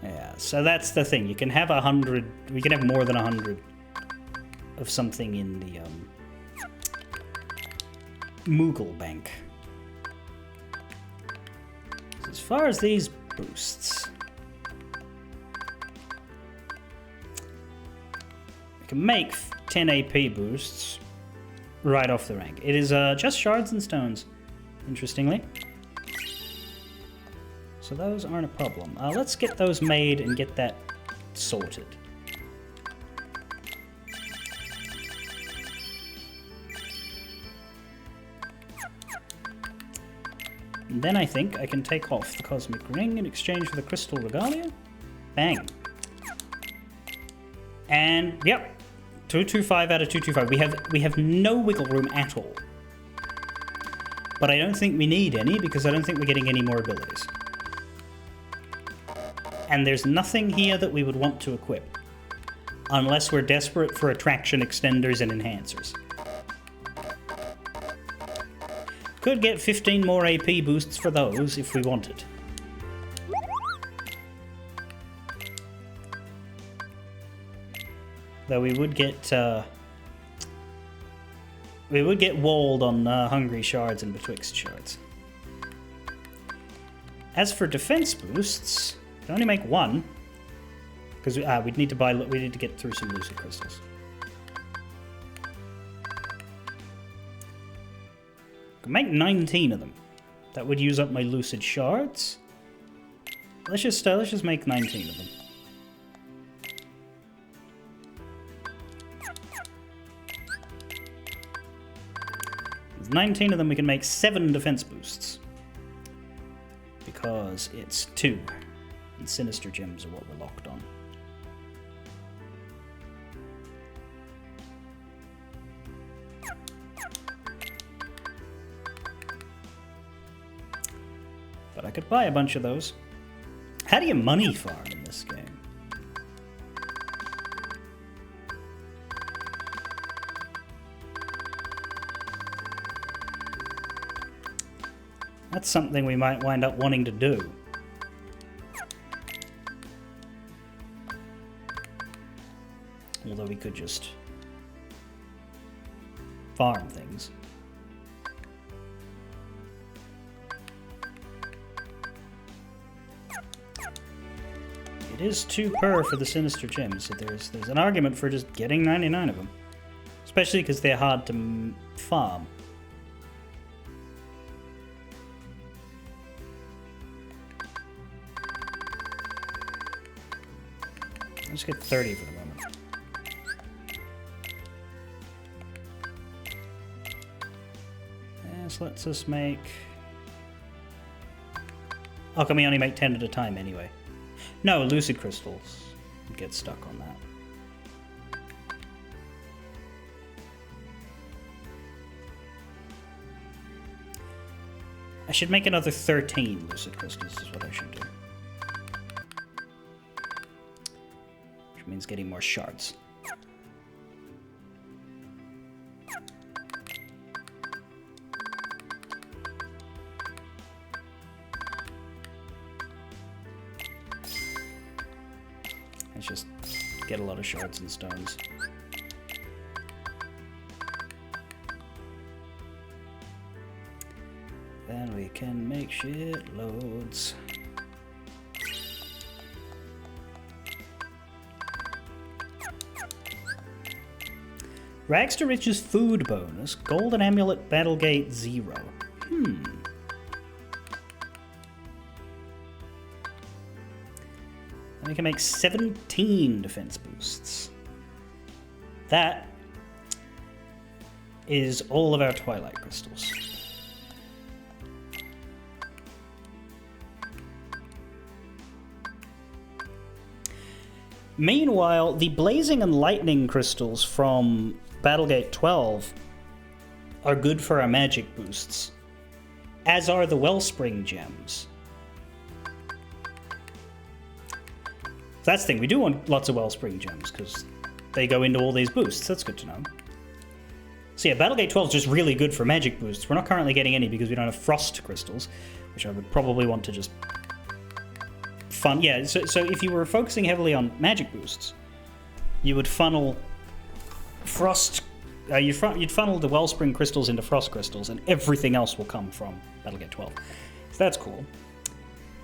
Yeah, so that's the thing. You can have 100. We can have more than 100 of something in the Moogle Bank. So as far as these boosts, we can make 10 AP boosts right off the rank. It is just shards and stones, interestingly. So those aren't a problem. Let's get those made and get that sorted. And then I think I can take off the Cosmic Ring in exchange for the Crystal Regalia. Bang. And, yep, 225 out of 225. We have no wiggle room at all. But I don't think we need any, because I don't think we're getting any more abilities. And there's nothing here that we would want to equip, unless we're desperate for attraction extenders and enhancers. Could get 15 more AP boosts for those if we wanted. Though we would get walled on Hungry Shards and Betwixt Shards. As for defense boosts, we can only make one, because we'd need to get through some lucid crystals. We can make 19 of them. That would use up my lucid shards. Let's just make 19 of them. With 19 of them, we can make 7 defense boosts. Because it's 2. And Sinister Gems are what we're locked on. But I could buy a bunch of those. How do you money farm in this game? That's something we might wind up wanting to do. Although we could just farm things. It is 2 per for the Sinister Gems, so there's an argument for just getting 99 of them. Especially because they're hard to farm. Let's get 30 for the moment. This lets us make... How come we only make 10 at a time anyway? No, Lucid Crystals. Get stuck on that. I should make another 13 Lucid Crystals is what I should do. Which means getting more shards. Let's just get a lot of shards and stones. Then we can make shit loads. Rags to Riches food bonus, Golden Amulet Battlegate 0. And we can make 17 defense boosts. That is all of our Twilight Crystals. Meanwhile, the Blazing and Lightning Crystals from Battlegate 12 are good for our magic boosts, as are the Wellspring Gems. That's the thing, we do want lots of Wellspring Gems, because they go into all these boosts. That's good to know. So yeah, Battlegate 12 is just really good for magic boosts. We're not currently getting any because we don't have Frost Crystals, which I would probably want to just... Yeah, so if you were focusing heavily on magic boosts, you would funnel Frost... you'd funnel the Wellspring Crystals into Frost Crystals, and everything else will come from Battlegate 12. So that's cool.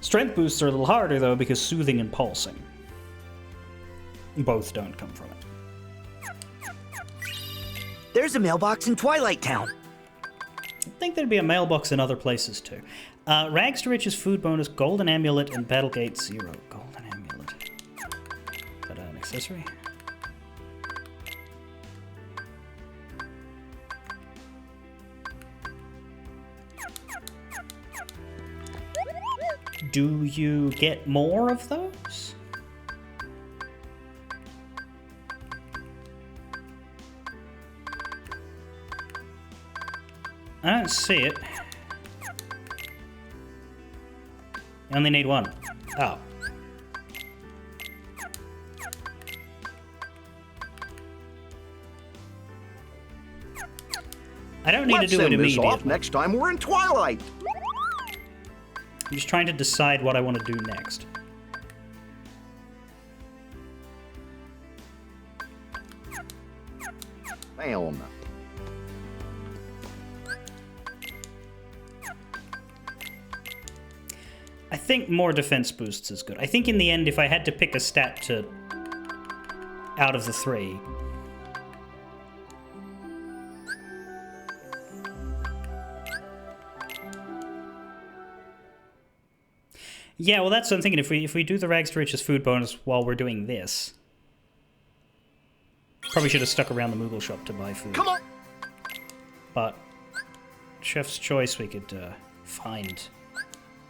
Strength boosts are a little harder, though, because Soothing and Pulsing both don't come from it. There's a mailbox in Twilight Town. I think there'd be a mailbox in other places, too. Rags to Riches food bonus, Golden Amulet, and Battlegate 0. Golden Amulet. Is that an accessory? Do you get more of those? I don't see it. I only need one. Oh. I don't need Let's to do it send this off immediately. next time we're in Twilight. I'm just trying to decide what I want to do next. Damn. I think more defense boosts is good. I think in the end, if I had to pick a stat to... out of the 3... Yeah, well, that's what I'm thinking. If we do the Rags to Riches food bonus while we're doing this, probably should have stuck around the Moogle shop to buy food. Come on! But Chef's Choice, we could find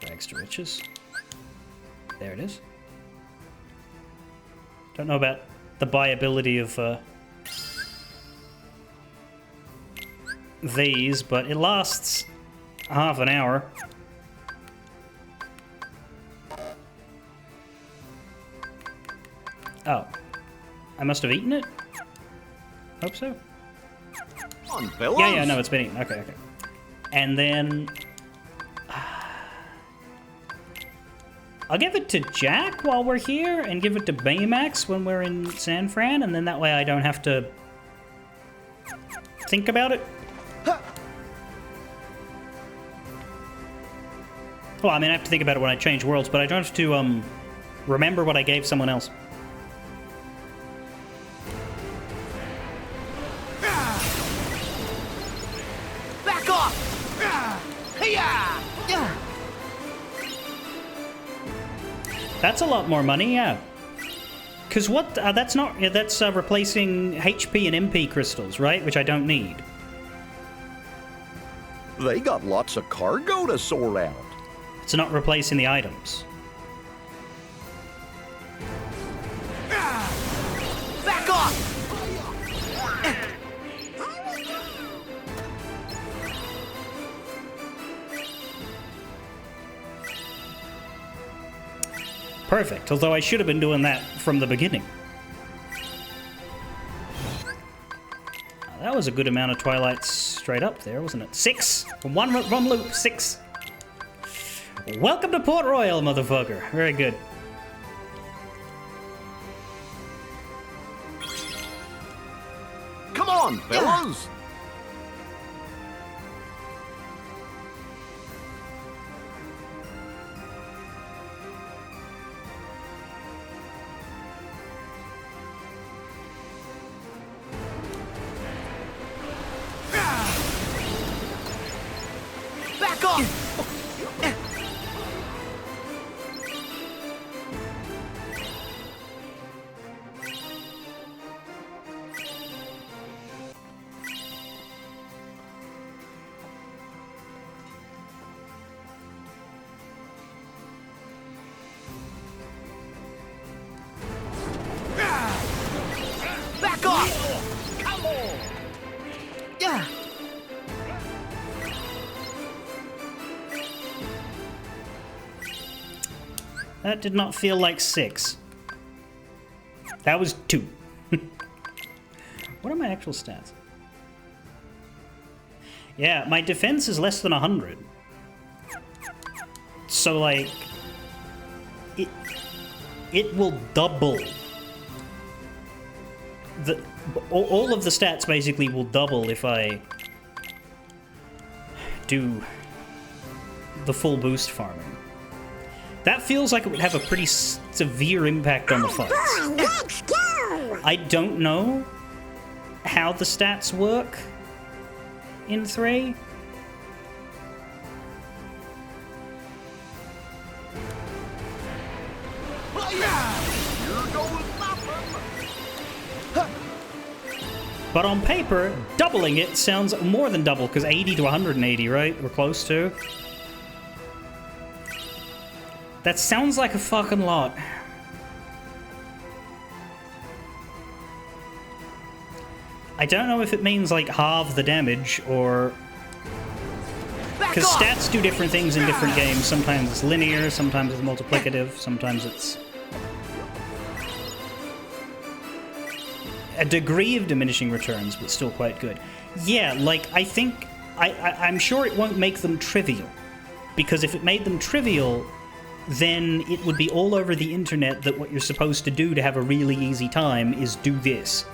Rags to Riches. There it is. Don't know about the buyability of these, but it lasts half an hour. Oh. I must have eaten it? Hope so. Come on, fellas. Yeah, no, it's been eaten. Okay. And then... I'll give it to Jack while we're here, and give it to Baymax when we're in San Fran, and then that way I don't have to think about it. Well, I mean, I have to think about it when I change worlds, but I don't have to remember what I gave someone else. Back off! Hey-ya! That's a lot more money, yeah. Because what? That's not... Yeah, that's replacing HP and MP crystals, right? Which I don't need. They got lots of cargo to sort out. It's not replacing the items. Back off! Perfect, although I should have been doing that from the beginning. That was a good amount of Twilight straight up there, wasn't it? 6! From one loop, 6! Welcome to Port Royal, motherfucker. Very good. Come on, fellas. Back off! Back off! Come on! Yeah! That did not feel like 6. That was 2. What are my actual stats? Yeah, my defense is less than 100. So, like... It will double. All of the stats basically will double if I do the full boost farming. That feels like it would have a pretty severe impact on the fights. Boy, let's go! I don't know how the stats work in 3. But on paper, doubling it sounds more than double, because 80 to 180, right? We're close to. That sounds like a fucking lot. I don't know if it means like halve the damage or... Because stats do different things in different games. Sometimes it's linear, sometimes it's multiplicative, sometimes it's... a degree of diminishing returns, but still quite good. Yeah, like, I think... I'm sure it won't make them trivial. Because if it made them trivial, then it would be all over the internet that what you're supposed to do to have a really easy time is do this.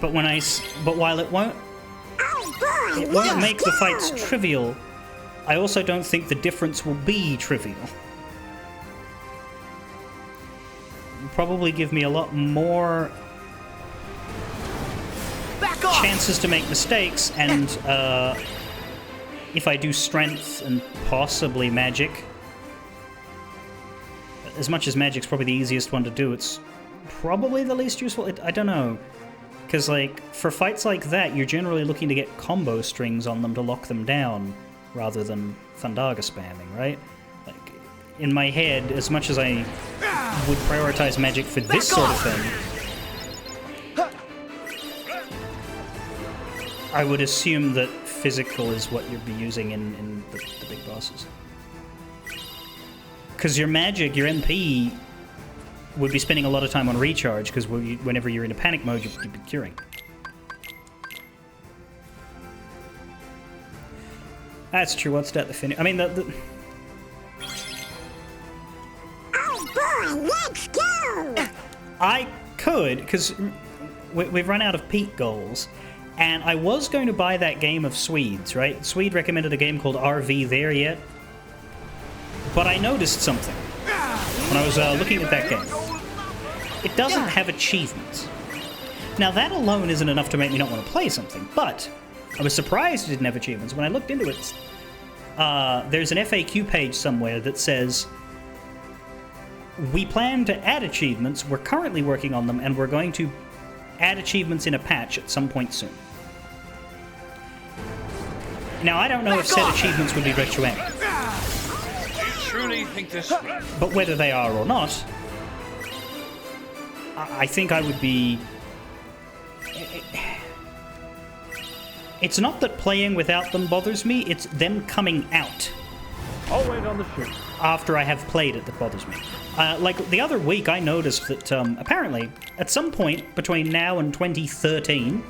But while it won't make the fights trivial, I also don't think the difference will be trivial. It'll probably give me a lot more chances to make mistakes and if I do strength and possibly magic. As much as magic's probably the easiest one to do, it's probably the least useful. I don't know. Because, like, for fights like that, you're generally looking to get combo strings on them to lock them down, rather than Thundaga spamming, right? Like, in my head, as much as I would prioritize magic for this sort of thing, I would assume that physical is what you'd be using in the big bosses. Because your magic, your MP, would be spending a lot of time on recharge, because whenever you're in a panic mode, you'd be curing. That's true, what's that the finish? I mean, Oh boy, let's go! I could, because we've run out of peak goals, and I was going to buy that game of Swedes, right? Swede recommended a game called RV There Yet? But I noticed something when I was looking at that game. It doesn't have achievements. Now, that alone isn't enough to make me not want to play something, but I was surprised it didn't have achievements. When I looked into it, there's an FAQ page somewhere that says, we plan to add achievements, we're currently working on them, and we're going to add achievements in a patch at some point soon. Now, I don't know if said achievements would be retroactive, Do you truly think this? but whether they are or not, I think I would be... It's not that playing without them bothers me, it's them coming out. I'll wait on the ship. After I have played it that bothers me. Like, the other week I noticed that, apparently, at some point between now and 2013,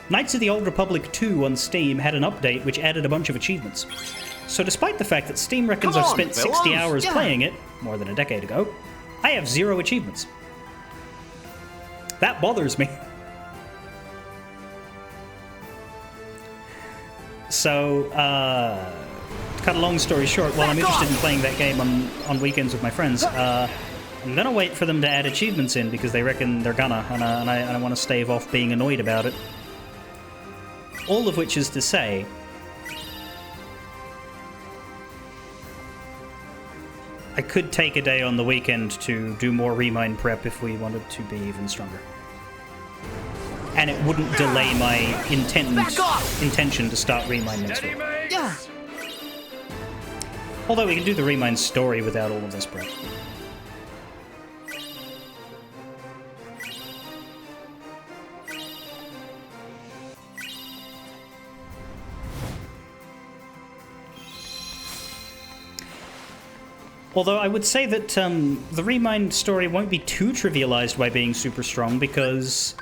Knights of the Old Republic 2 on Steam had an update which added a bunch of achievements. So despite the fact that Steam reckons Come I've on, spent 60 fellas. hours Yeah. playing it, more than a decade ago, I have 0 achievements. That bothers me. So, to cut a long story short, while I'm interested in playing that game on weekends with my friends, I'm gonna wait for them to add achievements in because they reckon they're gonna, and I want to stave off being annoyed about it. All of which is to say, I could take a day on the weekend to do more Remind prep if we wanted to be even stronger. And it wouldn't delay my intention to start Remind next week. Yeah. Although we can do the Remind story without all of this prep. Although I would say that the Remind story won't be too trivialized by being super strong, because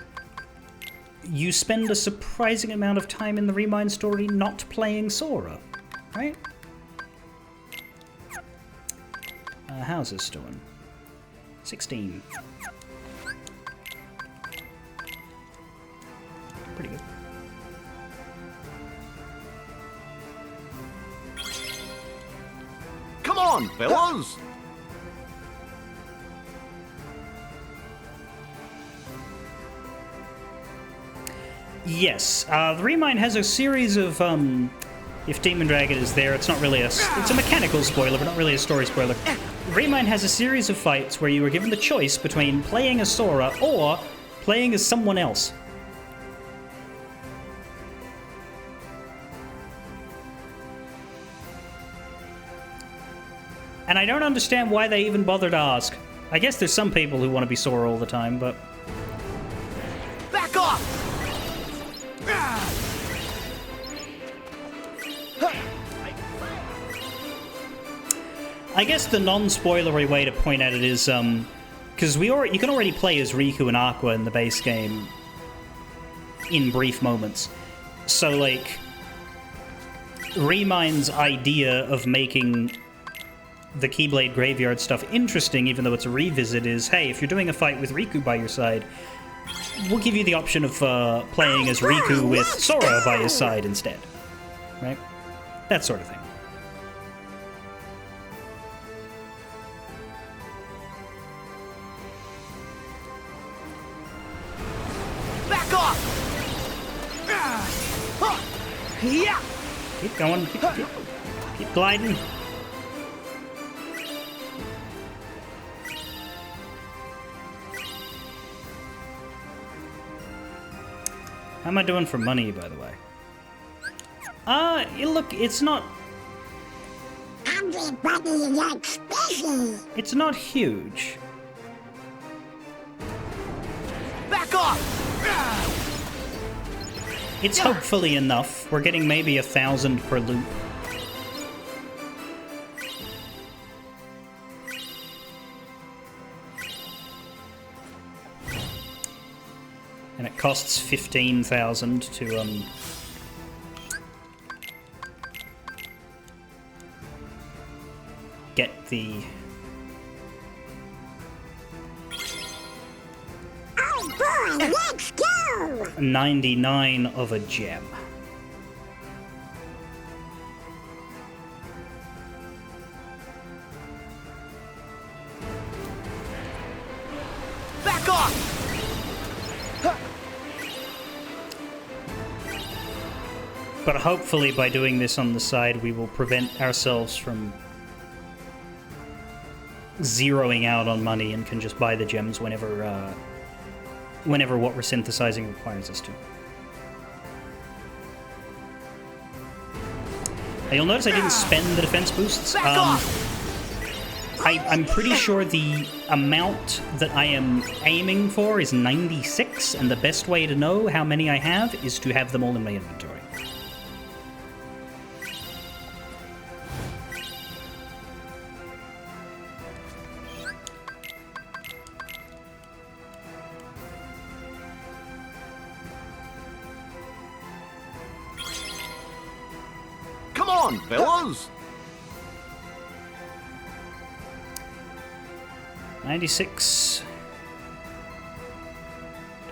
you spend a surprising amount of time in the Remind story not playing Sora, right? How's this doing? 16. Pretty good. Come on, fellas! Yes, the Remind has a series of, if Demon Dragon is there, it's not really it's a mechanical spoiler, but not really a story spoiler. Remind has a series of fights where you are given the choice between playing as Sora or playing as someone else. And I don't understand why they even bother to ask. I guess there's some people who want to be Sora all the time, but... Back off! I guess the non-spoilery way to point at it is, because you can already play as Riku and Aqua in the base game in brief moments. So, like, Remind's idea of making the Keyblade Graveyard stuff interesting, even though it's a revisit, is, hey, if you're doing a fight with Riku by your side, we'll give you the option of playing as Riku with Sora by his side instead. Right? That sort of thing. Back off! Yeah! Keep going. Keep gliding. How am I doing for money, by the way? Look, it's not... Everybody looks busy. It's not huge. Back off! It's hopefully enough. We're getting maybe 1,000 per loop. And it costs 15,000 to, get the... Oh boy, let's go! 99 of a gem. Back off! But hopefully by doing this on the side, we will prevent ourselves from zeroing out on money and can just buy the gems whenever what we're synthesizing requires us to. Now you'll notice I didn't spend the defense boosts. I'm pretty sure the amount that I am aiming for is 96, and the best way to know how many I have is to have them all in my inventory. Come on, fellas! 96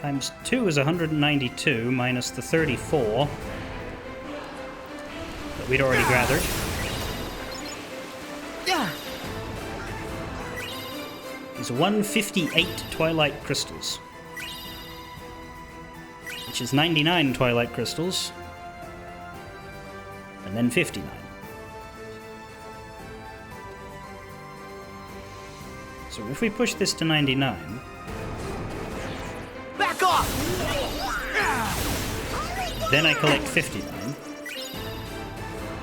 times 2 is 192 minus the 34 that we'd already gathered. Yeah. Is 158 Twilight Crystals. Which is 99 Twilight Crystals. And then 59. So if we push this to 99... Back off! Then I collect 59.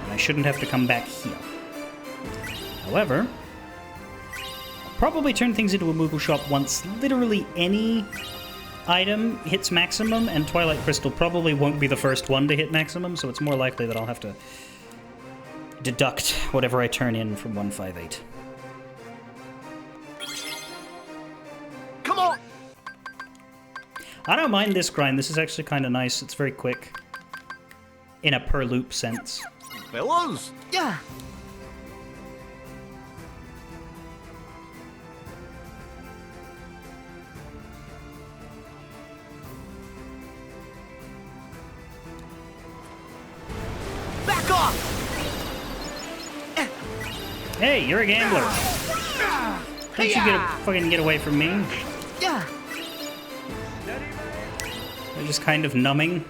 And I shouldn't have to come back here. However, I'll probably turn things into a Moogle shop once literally any item hits maximum, and Twilight Crystal probably won't be the first one to hit maximum, so it's more likely that I'll have to deduct whatever I turn in from 158. Come on! I don't mind this grind. This is actually kind of nice. It's very quick. In a per loop sense. Fellas! Yeah. Back off! Hey, you're a gambler. Don't you fucking get away from me? Yeah. They're just kind of numbing.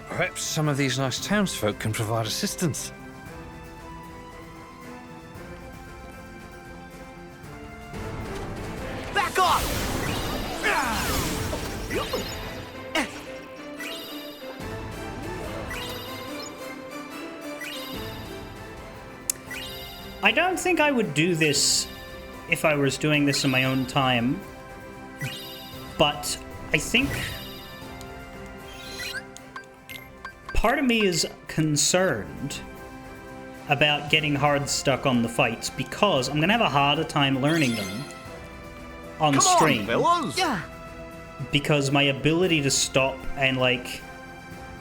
Perhaps some of these nice townsfolk can provide assistance. Back off! I don't think I would do this if I was doing this in my own time, but I think part of me is concerned about getting hard stuck on the fights because I'm going to have a harder time learning them on stream. Come on, fellas! Yeah. Because my ability to stop and, like,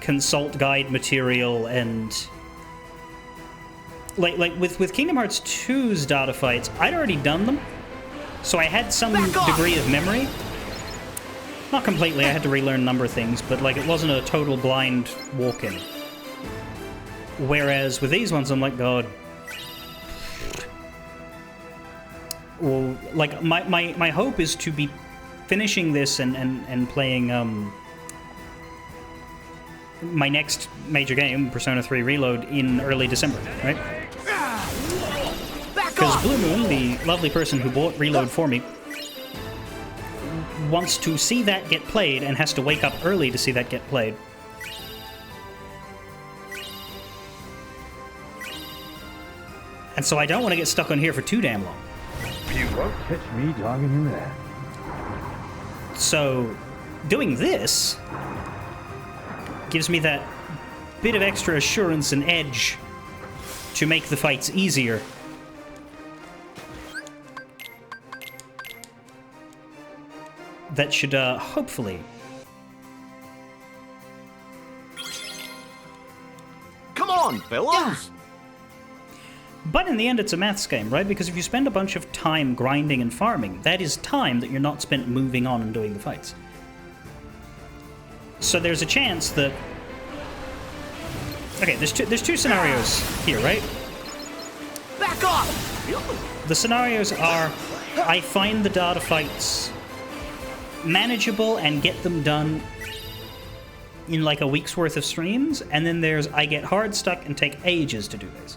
consult guide material and... Like with Kingdom Hearts 2's data fights, I'd already done them, so I had some degree of memory. Not completely, I had to relearn a number of things, but like it wasn't a total blind walk-in. Whereas with these ones, I'm like, God. Well, like, my hope is to be finishing this and playing my next major game, Persona 3 Reload, in early December, right? Back Because off! Blue Moon, the lovely person who bought Reload for me, wants to see that get played and has to wake up early to see that get played. And so I don't want to get stuck on here for too damn long. You won't catch me dogging in there. So doing this gives me that bit of extra assurance and edge to make the fights easier. That should hopefully... Come on, fellows! But in the end, it's a maths game, right? Because if you spend a bunch of time grinding and farming, that is time that you're not spent moving on and doing the fights. So there's a chance that... Okay, there's two scenarios here, right? Back off! The scenarios are, I find the data fights manageable and get them done in like a week's worth of streams, and then there's I get hard stuck and take ages to do this.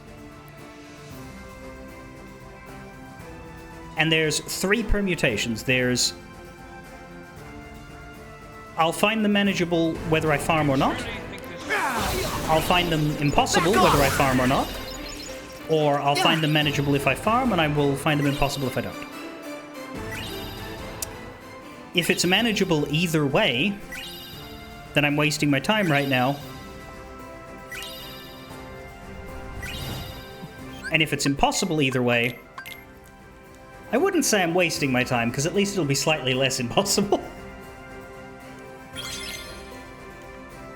And there's three permutations. There's I'll find them manageable whether I farm or not. I'll find them impossible whether I farm or not. Or I'll find them manageable if I farm, and I will find them impossible if I don't. If it's manageable either way, then I'm wasting my time right now. And if it's impossible either way, I wouldn't say I'm wasting my time, because at least it'll be slightly less impossible.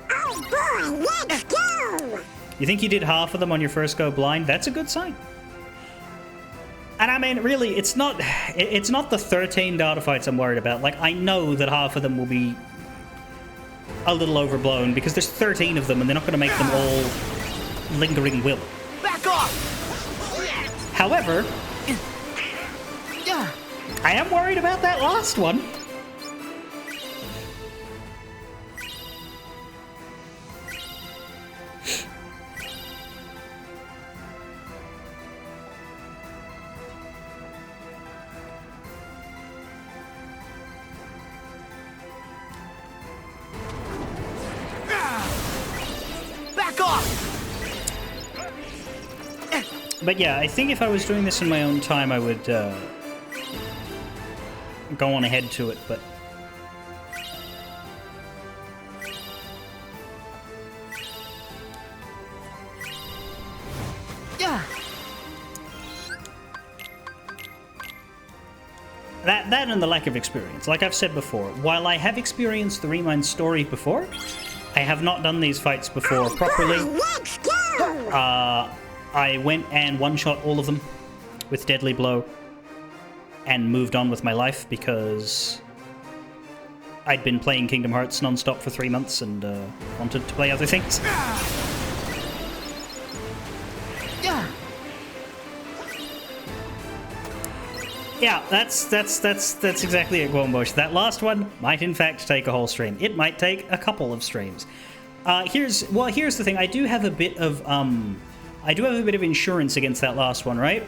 Oh boy, let's go! You think you did half of them on your first go blind? That's a good sign. And I mean, really, it's not the 13 data fights I'm worried about. Like, I know that half of them will be a little overblown, because there's 13 of them, and they're not going to make them all lingering will. Back off! However, I am worried about that last one. Back off! But yeah, I think if I was doing this in my own time, I would go on ahead to it, but... That and the lack of experience. Like I've said before, while I have experienced the Remind story before, I have not done these fights before properly. Let's go! I went and one-shot all of them with Deadly Blow and moved on with my life because I'd been playing Kingdom Hearts non-stop for 3 months and wanted to play other things. Yeah, that's exactly it, Gwombosh. That last one might in fact take a whole stream. It might take a couple of streams. Here's the thing. I do have a bit of insurance against that last one, right?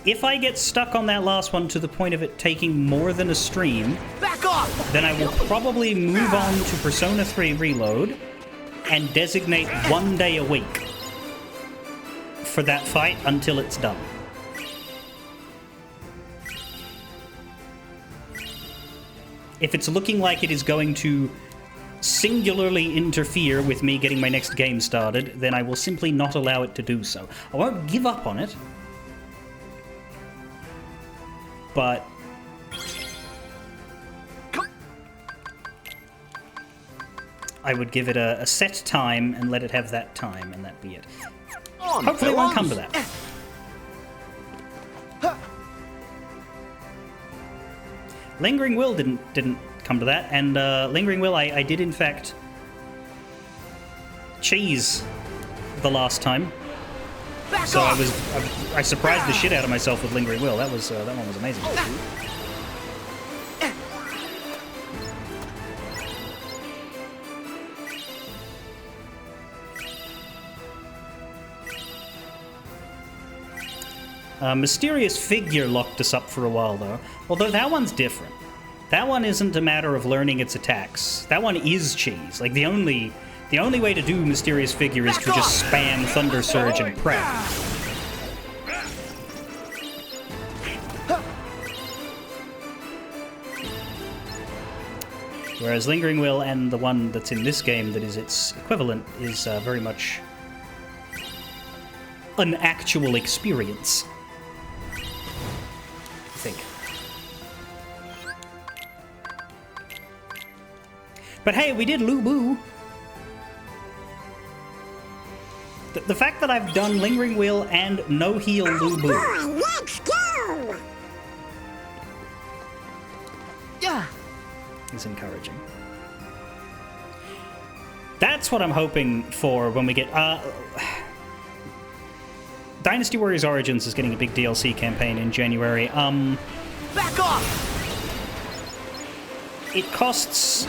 If I get stuck on that last one to the point of it taking more than a stream, Back off! then I will probably move on to Persona 3 Reload and designate 1 day a week for that fight until it's done. If it's looking like it is going to singularly interfere with me getting my next game started, then I will simply not allow it to do so. I won't give up on it, but I would give it a set time and let it have that time, and that be it. On, Hopefully it won't come to fellas. that. Lingering Will didn't come to that, and Lingering Will I did in fact cheese the last time. Back So off! I surprised the shit out of myself with Lingering Will. That one was amazing. Mysterious Figure locked us up for a while, though. Although that one's different. That one isn't a matter of learning its attacks. That one is cheese. Like, the only way to do Mysterious Figure is to just spam Thunder Surge and prep. Whereas Lingering Will and the one that's in this game that is its equivalent is very much an actual experience. I think. But hey, we did Lu Bu. The fact that I've done Lingering Will and No Heal Lu Bu. Boy, let's go! Yeah. Is encouraging. That's what I'm hoping for when we get... Dynasty Warriors Origins is getting a big DLC campaign in January. Back off! It costs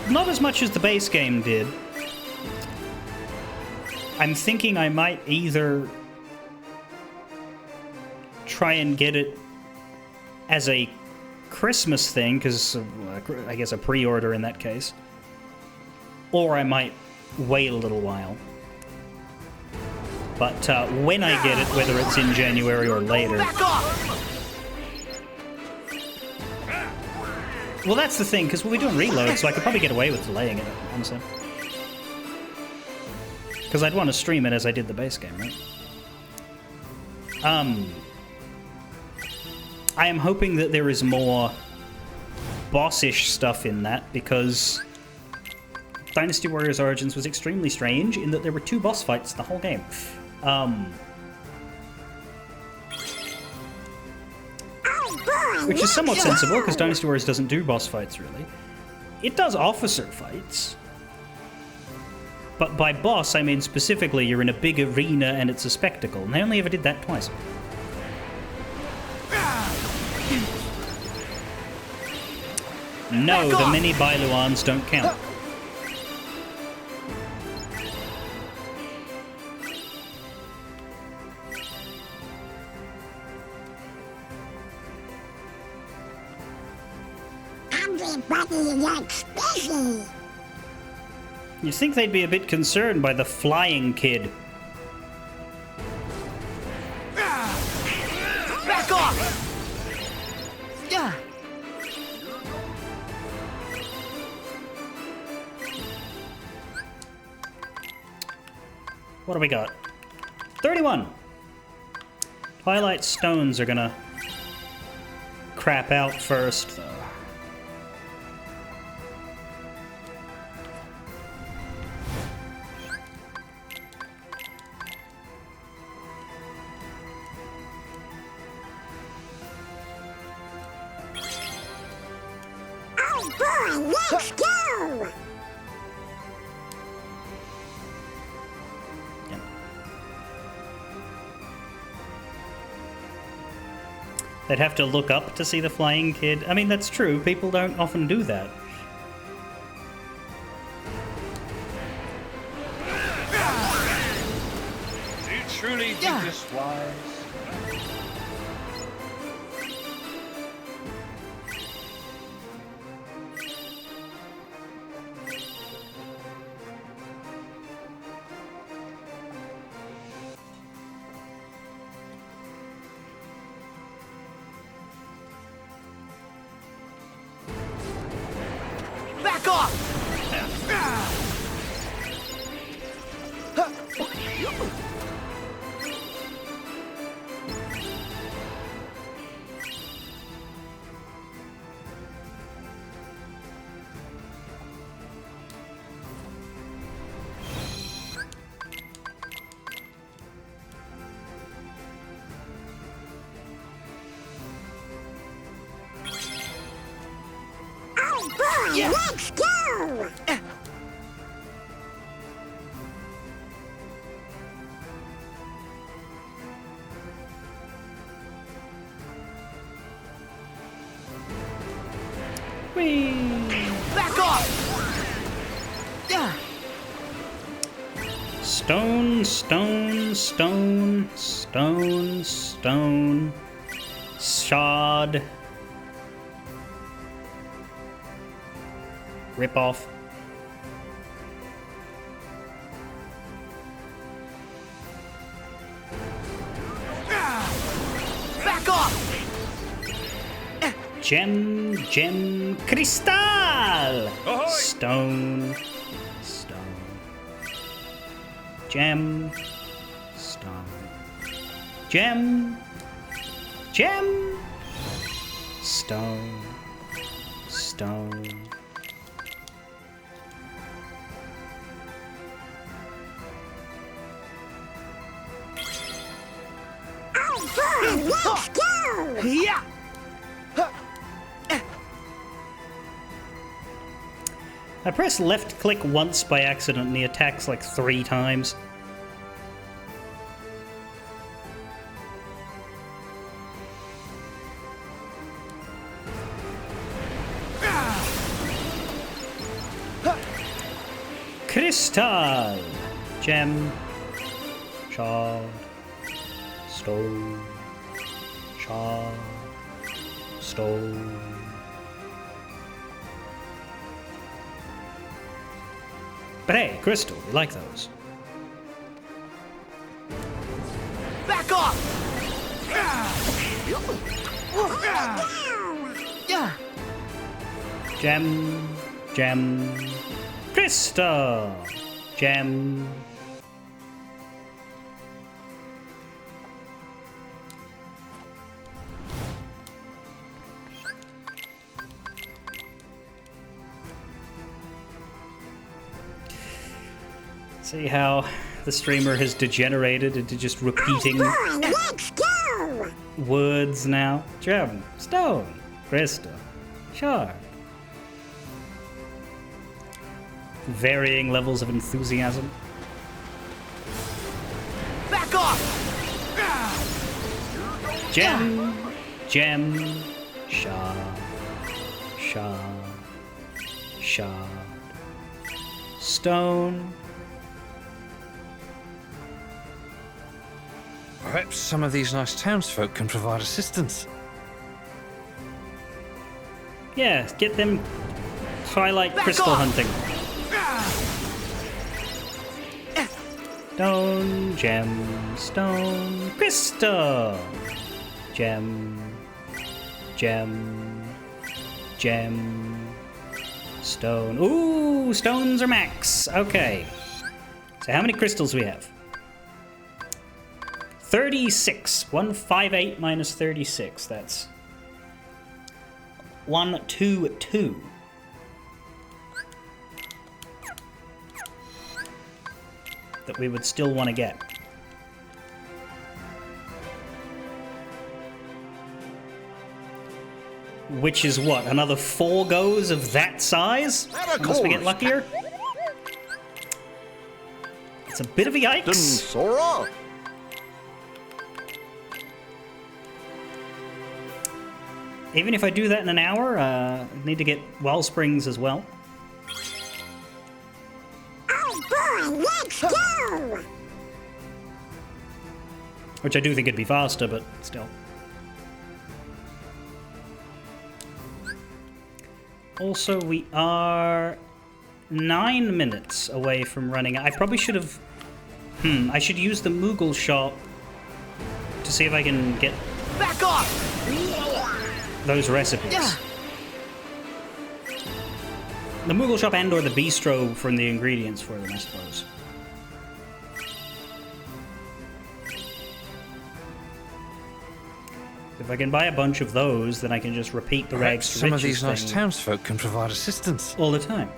not as much as the base game did. I'm thinking I might either try and get it as a Christmas thing, because I guess a pre-order in that case, or I might wait a little while. But when I get it, whether it's in January or later... Back off! Well, that's the thing, because we'll be doing reloads, so I could probably get away with delaying it, honestly. Because I'd want to stream it as I did the base game, right? I am hoping that there is more boss-ish stuff in that, because Dynasty Warriors Origins was extremely strange in that there were 2 boss fights the whole game. Which is somewhat sensible, because Dynasty Warriors doesn't do boss fights, really. It does officer fights. But by boss, I mean specifically you're in a big arena and it's a spectacle, and they only ever did that twice. No, the mini Bailuans don't count. Everybody looks busy. You'd think they'd be a bit concerned by the flying kid. Back off! Yeah. What do we got? 31! Twilight Stones are gonna crap out first, though. Oh boy, let's go! Yeah. They'd have to look up to see the flying kid. I mean, that's true. People don't often do that. Do you truly think this wise? Back off! Oh boy, let's go! Whee! Back off! Yeah. Stone, stone, stone, stone, stone, shard. Rip off. Back off! Gem, gem, crystal! Stone, stone. Gem, stone. Gem, gem, stone, stone. Oh boy, let's go! Yeah. I pressed left click once by accident and he attacks like 3 times. Crystal! Gem. Shard. Stone. Shard. Stone. But hey, crystal, we like those. Back off! Yeah. Gem, gem, crystal, gem. See how the streamer has degenerated into just repeating Boy, let's go! words now. Gem, stone, crystal, shard. Varying levels of enthusiasm. Back off! Gem, gem, shard, shard, shard, stone. Perhaps some of these nice townsfolk can provide assistance. Yeah, get them highlight Back crystal off! hunting. Stone, gem, stone, crystal. Gem, gem, gem, stone. Ooh, stones are max. Okay. So how many crystals we have? 36. 158 minus 36. That's 122. That we would still want to get. Which is what? Another 4 goes of that size? Unless we get luckier? It's a bit of a yikes. Sora! Even if I do that in an hour, I need to get Wellsprings as well. Oh boy, let's go! Which I do think it'd be faster, but still. Also, we are 9 minutes away from running. I probably should have... I should use the Moogle shop to see if I can get Back off! those recipes. Yeah. The Moogle shop and or the bistro from the ingredients for them, I suppose. If I can buy a bunch of those, then I can just repeat the Perhaps rags to some of riches these nice thing townsfolk can provide assistance. all the time.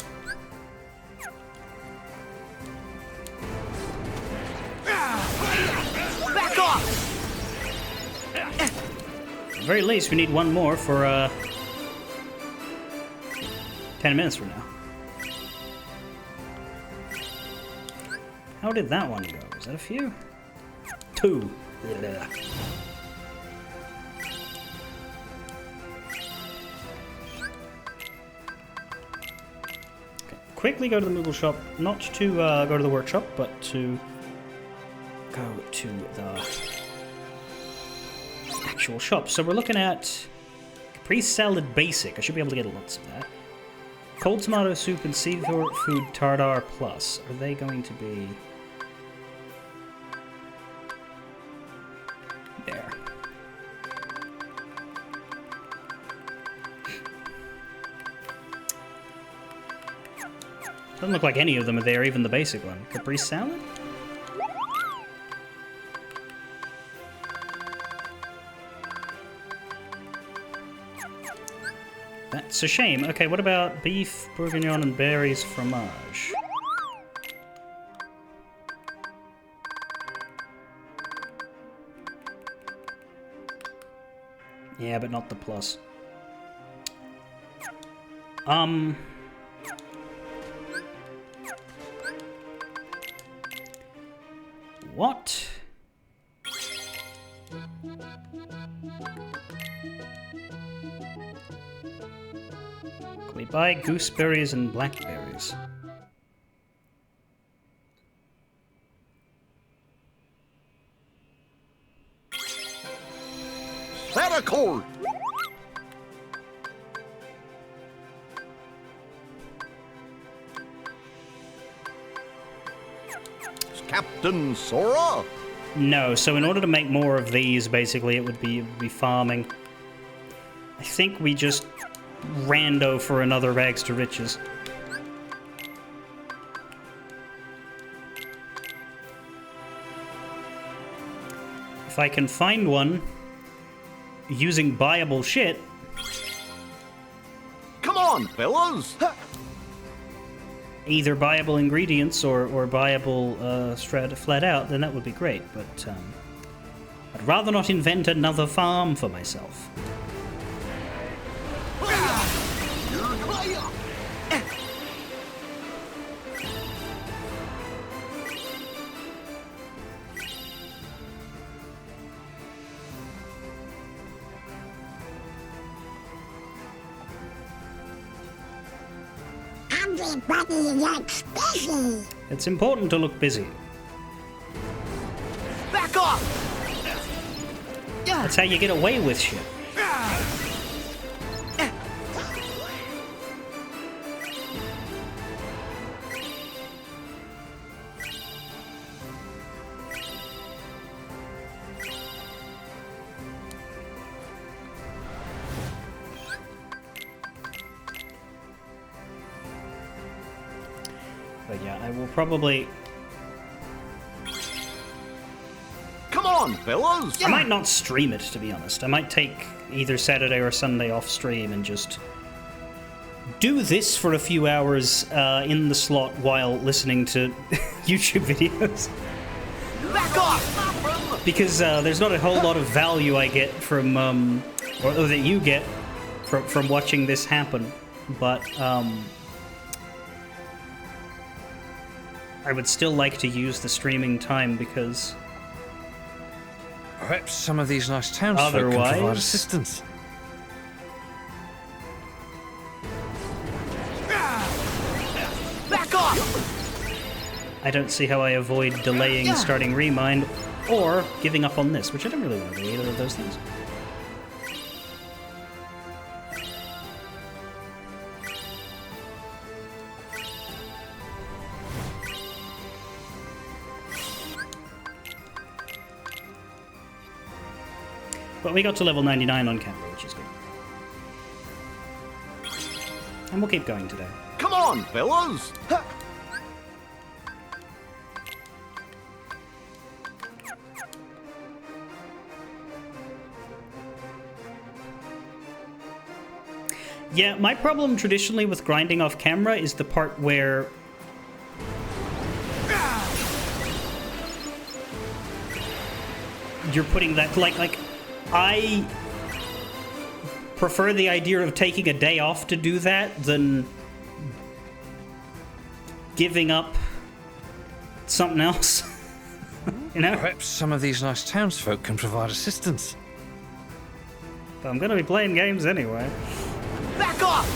Back off! At the very least, we need one more for 10 minutes from now. How did that one go? Is that a few? 2. Ugh. quickly go to the Moogle shop, not to go to the workshop, but to go to the actual shop. So we're looking at Capri Salad Basic. I should be able to get lots of that. Cold Tomato Soup and Seafood Tartar Plus. Are they going to be... there? Doesn't look like any of them are there, even the basic one. Capri Salad? That's a shame. Okay, what about beef, bourguignon, and berries fromage? Yeah, but not the plus. What? Can we buy gooseberries and blackberries? Set a cord. Captain Sora? No, so in order to make more of these, basically, it would be farming. I think we just rando for another rags to riches. If I can find one using buyable shit... Come on, fellas. either buyable ingredients or buyable flat out, then that would be great. But I'd rather not invent another farm for myself. Everybody looks busy. It's important to look busy. Back off! That's how you get away with shit. But yeah, I will probably... Come on, fellas. I might not stream it, to be honest. I might take either Saturday or Sunday off stream and just do this for a few hours in the slot while listening to YouTube videos. Back off! Because there's not a whole lot of value I get from, or that you get from watching this happen. But I would still like to use the streaming time because... Perhaps some of these nice townsfolk can provide Otherwise- assistance. Back off! I don't see how I avoid delaying starting Remind or giving up on this, which I don't really want to do either of those things. But we got to level 99 on camera, which is good. And we'll keep going today. Come on, fellas. Yeah, my problem traditionally with grinding off camera is the part where you're putting that like I prefer the idea of taking a day off to do that than giving up something else. You know? Perhaps some of these nice townsfolk can provide assistance. But I'm gonna be playing games anyway. Back off!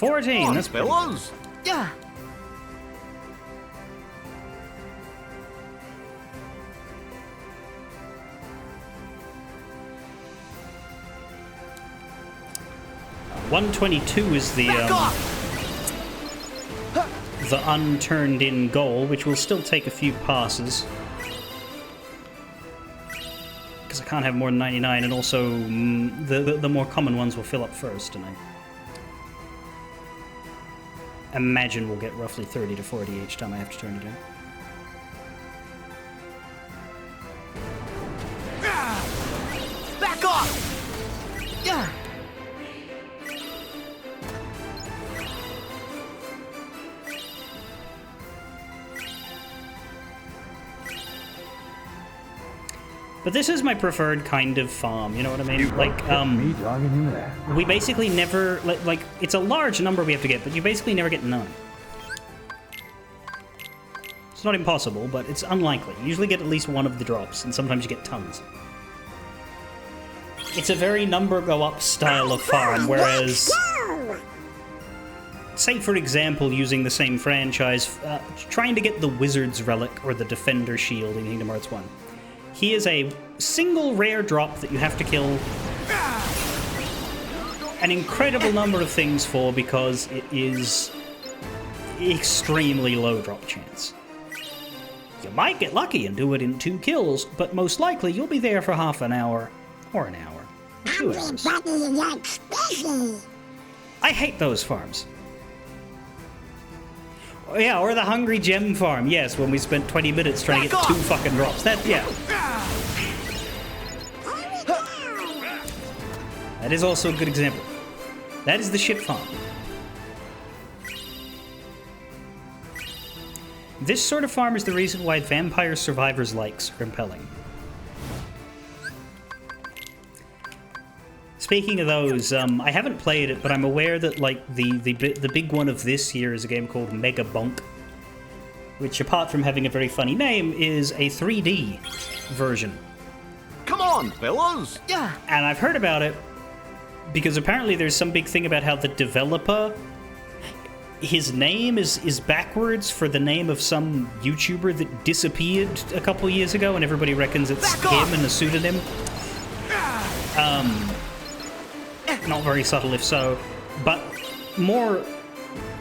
14. Come on, That's pretty good. fellas. Yeah. 122 is the Back off. unturned in goal, which will still take a few passes. Because I can't have more than 99, and also the more common ones will fill up first, and I imagine we'll get roughly 30 to 40 each time I have to turn it in. Back off. Yeah. But this is my preferred kind of farm, you know what I mean? You Like, catch me talking in that. we basically never, like, it's a large number we have to get, but you basically never get none. It's not impossible, but it's unlikely. You usually get at least one of the drops, and sometimes you get tons. It's a very number go up style of farm, whereas, Go! say for example, using the same franchise, trying to get the Wizard's Relic or the Defender Shield in Kingdom Hearts 1. He is a single rare drop that you have to kill an incredible number of things for because it is extremely low drop chance. You might get lucky and do it in 2 kills, but most likely you'll be there for half an hour or an hour. 2 hours. Everybody likes busy. I hate those farms. Oh, yeah, or the Hungry Gem farm. Yes, when we spent 20 minutes trying to get 2 fucking drops. That, yeah. That is also a good example. That is the ship farm. This sort of farm is the reason why Vampire Survivors likes are compelling. Speaking of those, I haven't played it, but I'm aware that like the big one of this year is a game called Mega Bonk, which apart from having a very funny name, is a 3D version. Come on, fellas. Yeah. And I've heard about it because apparently there's some big thing about how the developer, his name is backwards for the name of some YouTuber that disappeared a couple years ago, and everybody reckons it's Back off! him and a pseudonym. Not very subtle, if so. But more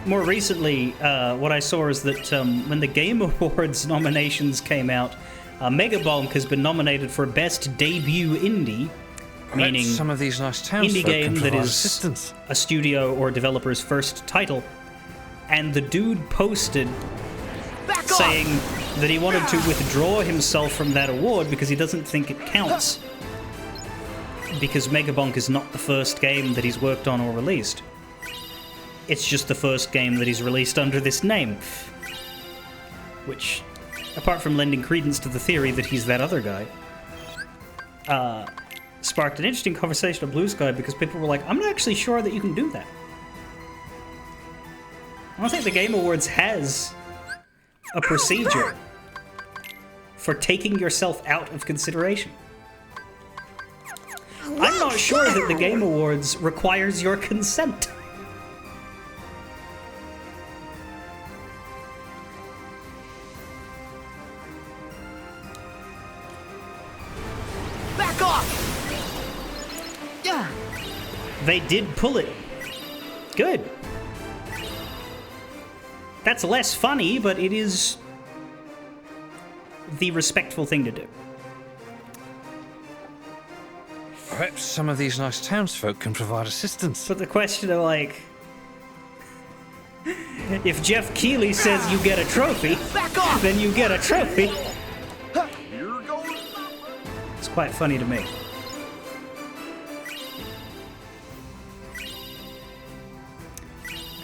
recently, what I saw is that when the Game Awards nominations came out, Mega Bonk has been nominated for Best Debut Indie, meaning Some of these nice indie townsfolk game can that provide is assistance. a studio or developer's first title. And the dude posted Back saying that he wanted to withdraw himself from that award because he doesn't think it counts. Because Mega Bonk is not the first game that he's worked on or released. It's just the first game that he's released under this name. Which, apart from lending credence to the theory that he's that other guy, sparked an interesting conversation on Blue Sky because people were like, I'm not actually sure that you can do that. I don't think the Game Awards has a procedure for taking yourself out of consideration. I'm not sure that the Game Awards requires your consent. Back off. Yeah. They did pull it. Good. That's less funny, but it is the respectful thing to do. Perhaps some of these nice townsfolk can provide assistance. But the question of like, if Jeff Keighley says you get a trophy, Back off. then you get a trophy. Here goes. It's quite funny to me.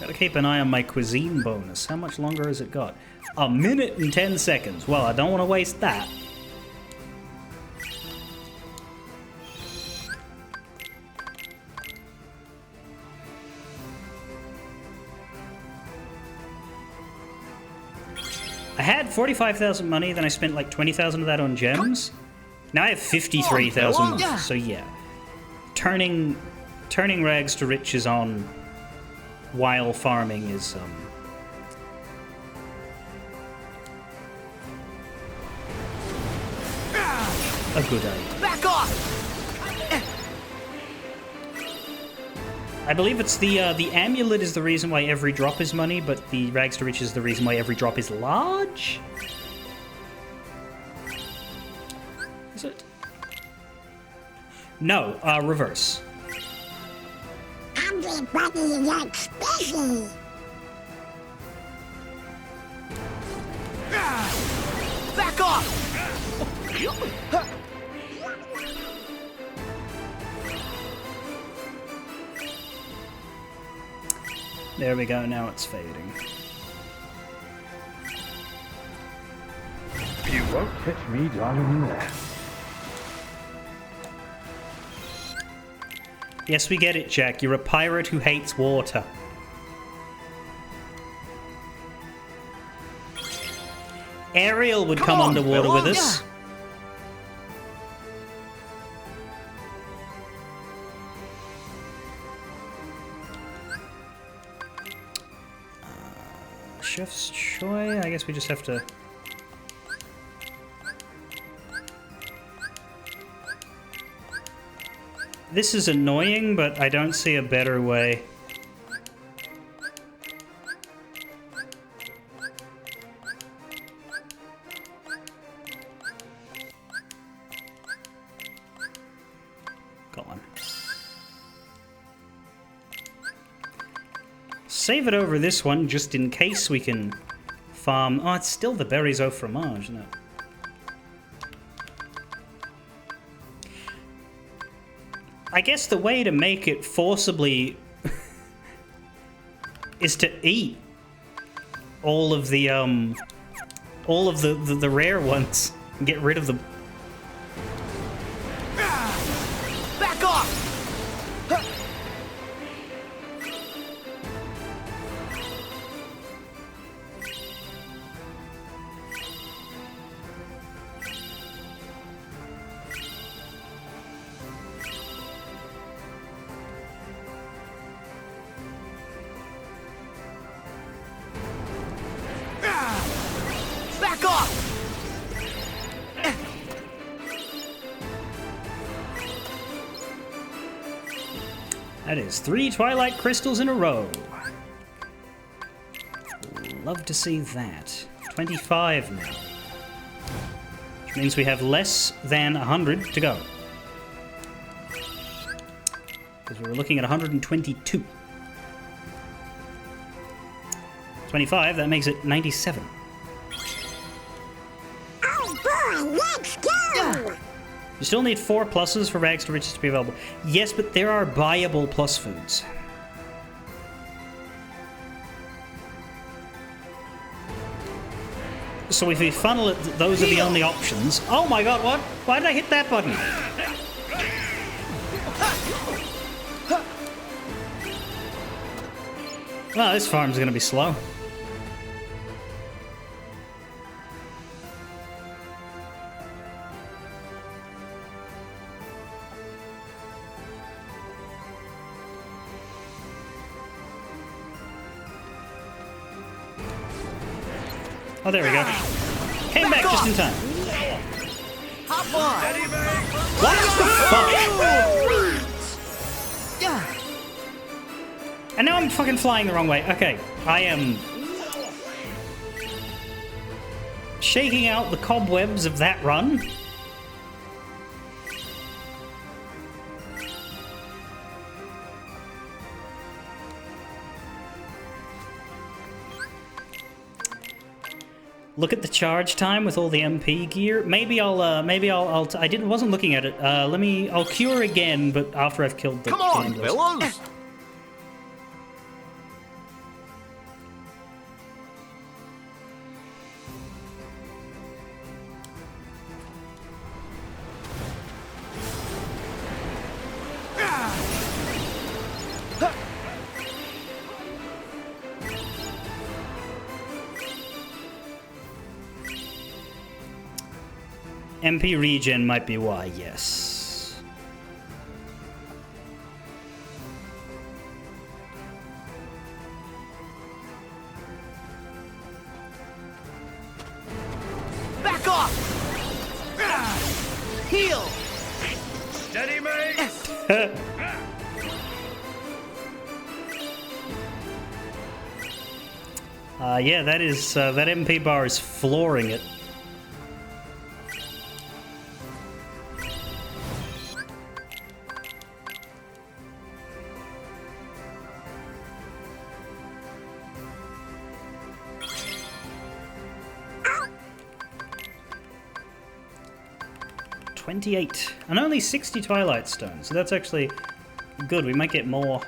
Gotta keep an eye on my cuisine bonus. How much longer has it got? 1 minute and 10 seconds. Well, I don't want to waste that. I had 45,000 money, then I spent like 20,000 of that on gems. Now I have 53,000 money, Yeah. so yeah. Turning rags to riches on while farming is a good idea. Back off! I believe it's the amulet is the reason why every drop is money, but the rags to riches is the reason why every drop is large. Is it? No, reverse. Everybody looks busy. Back off! There we go, now it's fading. You won't catch me jogging in there. Yes, we get it, Jack. You're a pirate who hates water. Ariel would come on, underwater Bella. with us. Chef's Choy? I guess we just have to... This is annoying, but I don't see a better way. Go on. Save it over this one, just in case we can farm... Oh, it's still the berries au fromage, isn't it? I guess the way to make it forcibly is to eat all of the rare ones and get rid of them. Back off! Back off! That is 3 Twilight Crystals in a row. Love to see that. 25 now. Which means we have less than 100 to go. Because we were looking at 122. 25, that makes it 97. Oh boy, let's go! You still need 4 pluses for rags to riches to be available. Yes, but there are buyable plus foods. So if we funnel it, those are the only options. Oh my god, what? Why did I hit that button? Well, this farm's gonna be slow. Oh, there we go. Came back just in time. Hop on! What the fuck? Yeah. And now I'm fucking flying the wrong way. Okay, I am shaking out the cobwebs of that run. Look at the charge time with all the MP gear. Maybe I'll wasn't looking at it. I'll cure again, but after I've killed the Come on, Gandos. fellas! MP regen might be why, yes. Heal! Steady, mate! Yeah, that is that MP bar is flooring it. $28 and only 60 Twilight Stones, so that's actually good. We might get more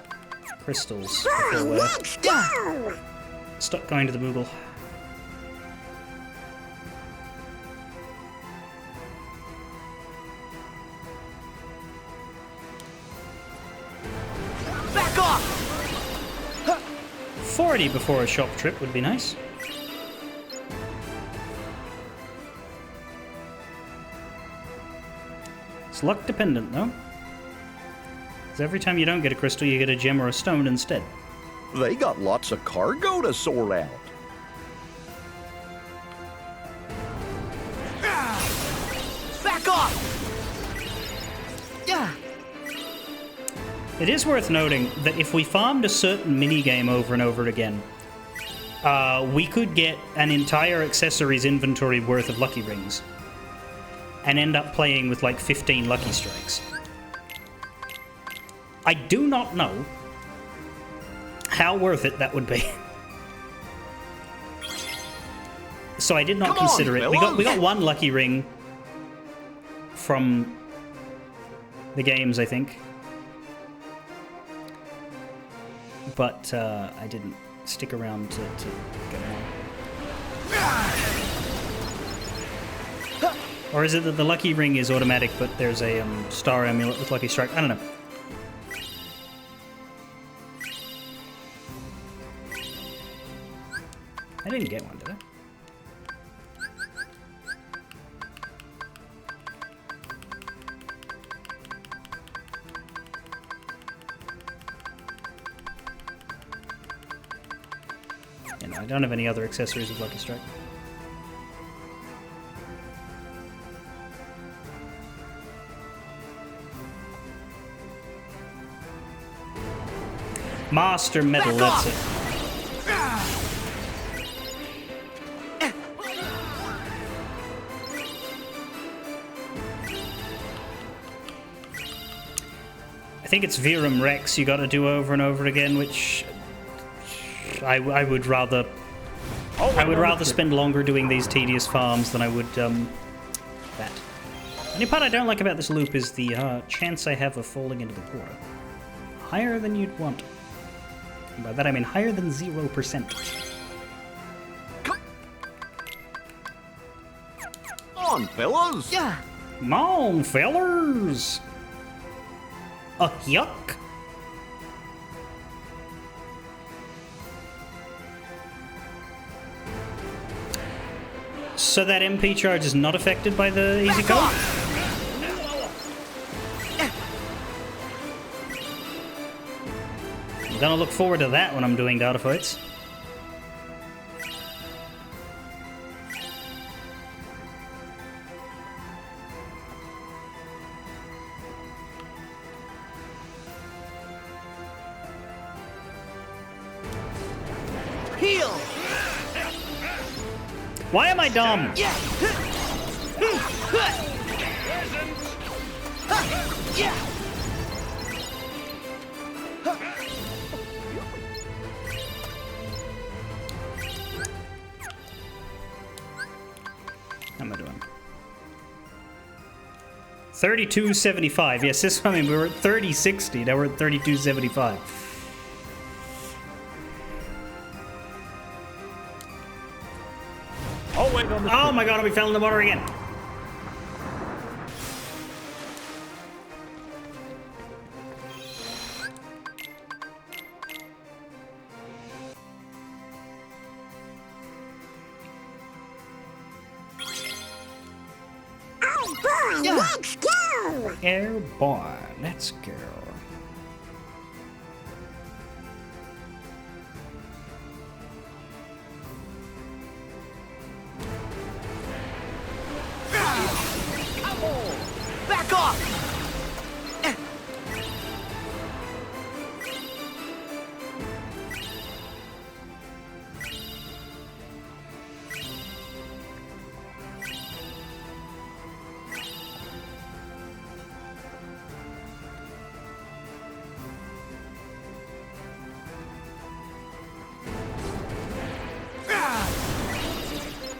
crystals before we're Let's go! stop going to the Moogle. Back off! 40 before a shop trip would be nice. It's luck dependent though. Because every time you don't get a crystal, you get a gem or a stone instead. They got lots of cargo to sort out. Back off! Yeah. It is worth noting that if we farmed a certain minigame over and over again, we could get an entire accessories inventory worth of lucky rings and end up playing with like 15 lucky strikes. I do not know how worth it that would be. So I did not Come on, consider it. We got fellas. one lucky ring from the games, I think. But I didn't stick around to get one. Or is it that the lucky ring is automatic, but there's a star amulet with lucky strike? I don't know. I didn't get one, did I? You know, I don't have any other accessories with Lucky Strike. Master Medal, that's it. I think it's Virum Rex you gotta do over and over again, which I would rather spend longer doing these tedious farms than I would that. The only part I don't like about this loop is the chance I have of falling into the water. Higher than you'd want. And by that I mean higher than 0%. Come on, fellas. Yeah. Come on, fellers! Yuck! So that MP charge is not affected by the easy code? I'm gonna look forward to that when I'm doing data fights. Heal! Why am I dumb? Yeah! Yeah! How am I doing? 3275. Yes, this time we were at 3060. Now we're at 3275. I'll wait on the Oh my god, we fell in the water again. Oh boy, Yeah. let's go! Airborne. Let's go. Back off!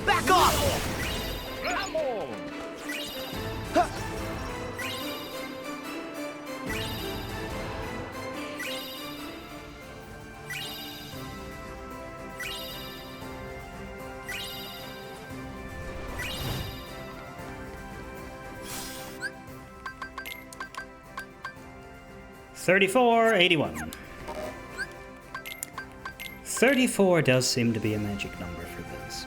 Back off! $34.81. 34 does seem to be a magic number for this.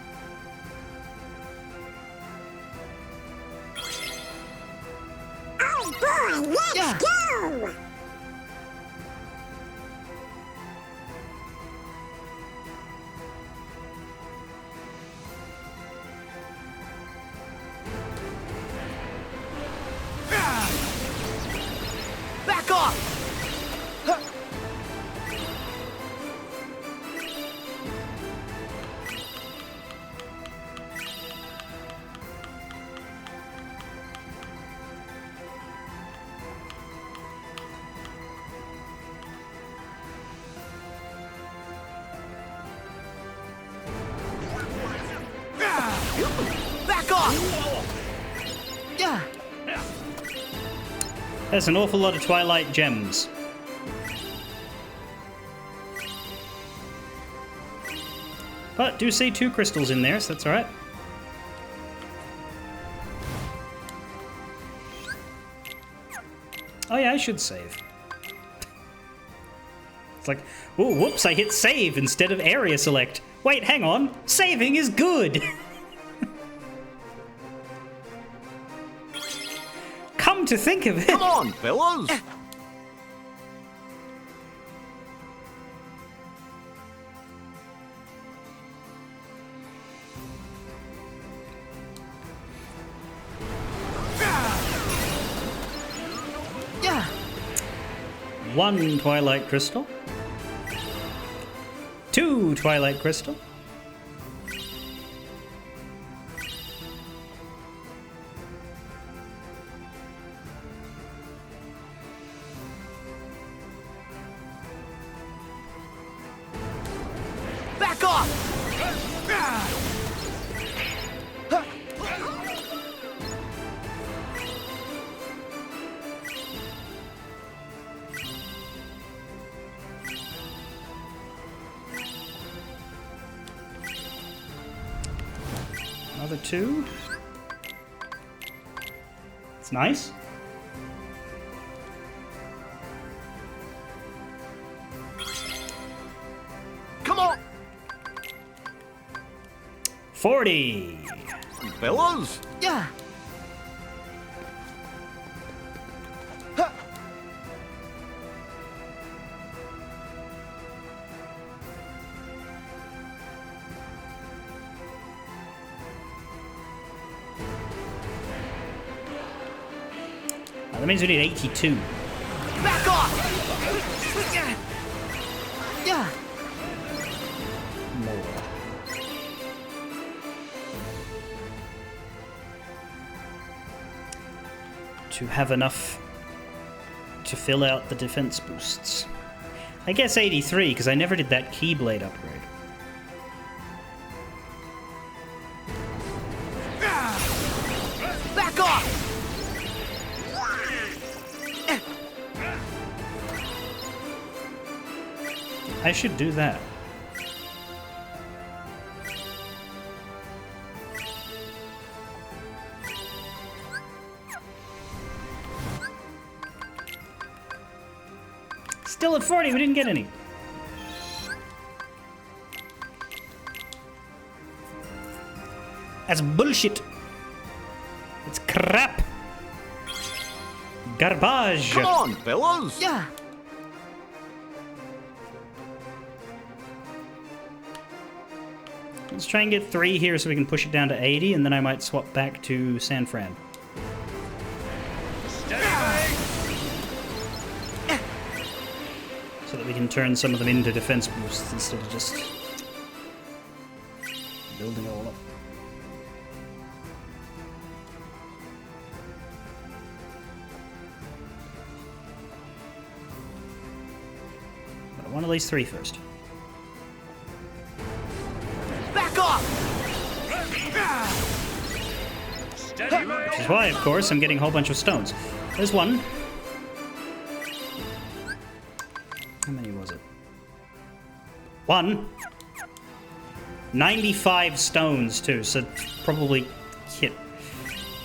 Oh boy, let's go! Back off! Back off! Yeah. There's an awful lot of Twilight gems. But do see 2 crystals in there, so that's alright. Oh yeah, I should save. It's like, oh, whoops, I hit save instead of area select. Wait, hang on. Saving is good. Come to think of it. Come on, fellas. Yeah. 1 Twilight Crystal. 2 Twilight Crystal. Back off! Another 2. It's nice. Come on, 40. fellas. Yeah. That means we need 82. Back off! Yeah. More. To have enough to fill out the defense boosts. I guess 83, because I never did that Keyblade upgrade. Back off! I should do that. Still at 40, we didn't get any. That's bullshit. It's crap. Garbage. Come on, fellas. Yeah. Let's try and get 3 here so we can push it down to 80, and then I might swap back to San Fran. So that we can turn some of them into defense boosts instead of just building it all up. But I want at least 3 first. Back off! Which is why, of course, I'm getting a whole bunch of stones. There's one. How many was it? 1. 95 stones, too, so probably hit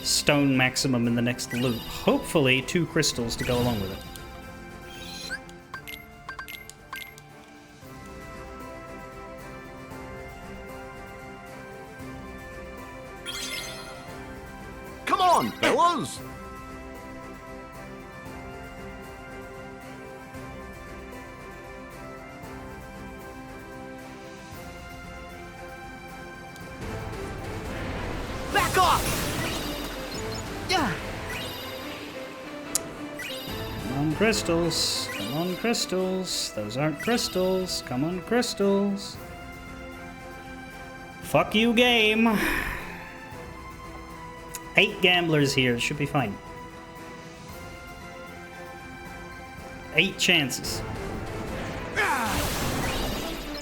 stone maximum in the next loop. Hopefully 2 crystals to go along with it. Come on, fellas! Back off! Yeah. Come on, crystals. Come on, crystals. Those aren't crystals. Come on, crystals. Fuck you, game. 8 gamblers here. It should be fine. 8 chances.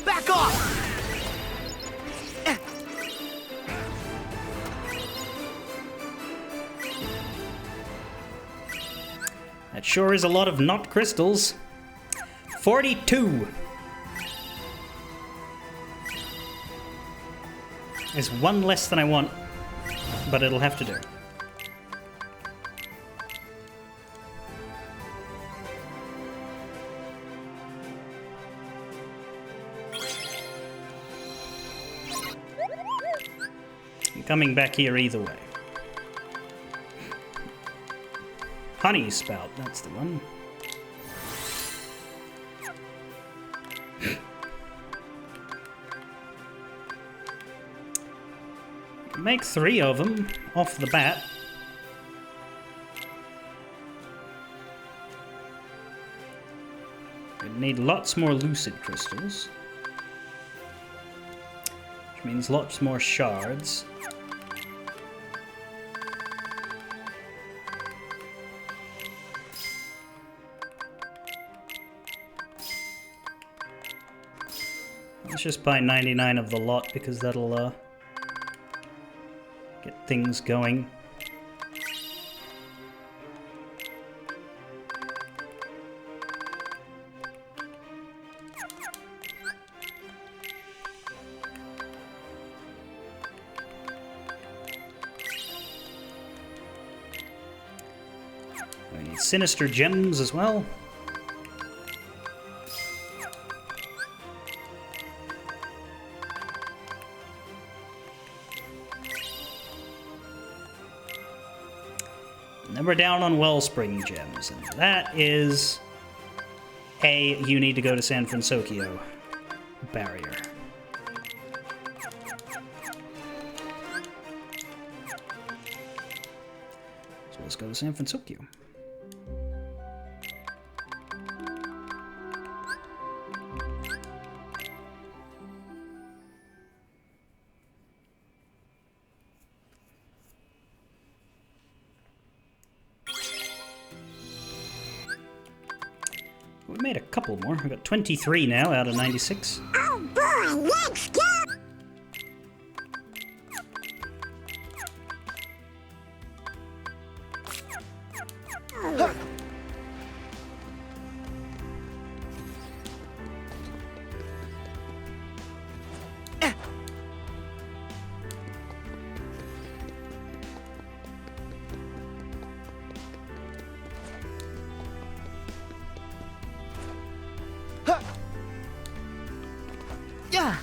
Back off! That sure is a lot of not crystals. 42. Is 1 less than I want, but it'll have to do. I'm coming back here either way. Honey spout, that's the one. Make 3 of them off the bat. We need lots more lucid crystals, which means lots more shards. Let's just buy 99 of the lot because that'll get things going. We need sinister gems as well. And then we're down on Wellspring gems, and that is a you need to go to San Francisco barrier. So let's go to San Francisco. We made a couple more. We've got 23 now out of 96. Oh boy, let's go! Yeah.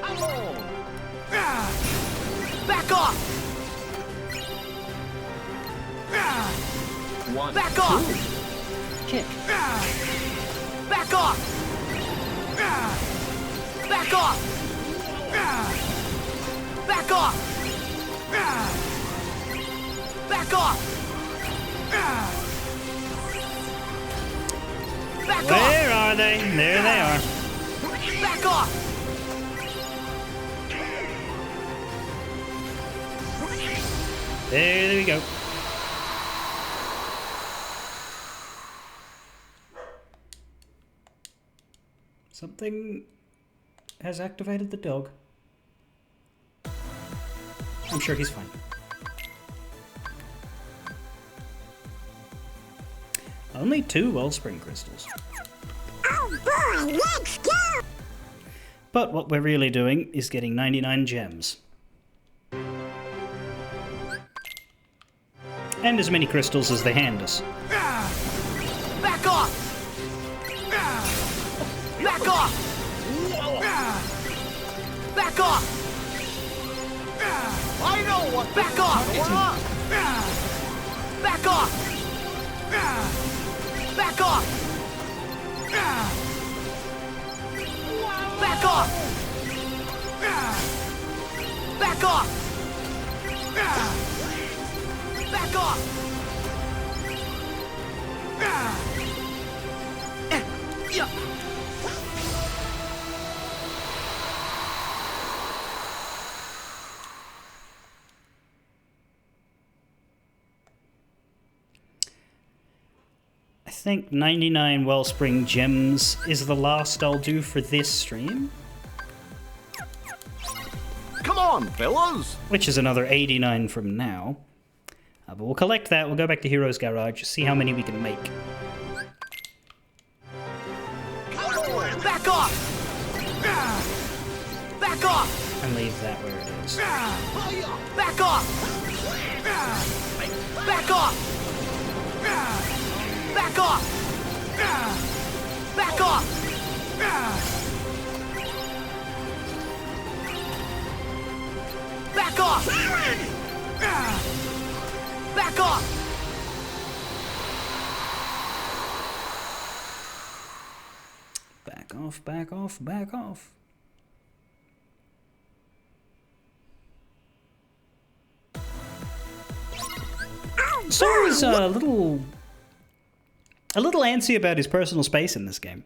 Come on! Back off! One, Back off! kick. Back off! Back off! Back off! Back off! Back off! Where are they? There they are. Back off! There we go. Something has activated the dog. I'm sure he's fine. Only 2 Wellspring crystals. Oh boy, let's go! But what we're really doing is getting 99 gems. And as many crystals as they hand us. Back off! Back off! Back off! I know what. Back off! Back off! Back off! Back off! Back off! Back off! Yeah. I think 99 Wellspring gems is the last I'll do for this stream. Come on, fellas. Which is another 89 from now. But we'll collect that, we'll go back to Heroes Garage, see how many we can make. Back off! Back off! And leave that where it is. Back off! Back off! Back off! Back off! Back off! Back off! Back off, back off, back off. Sora's a little antsy about his personal space in this game.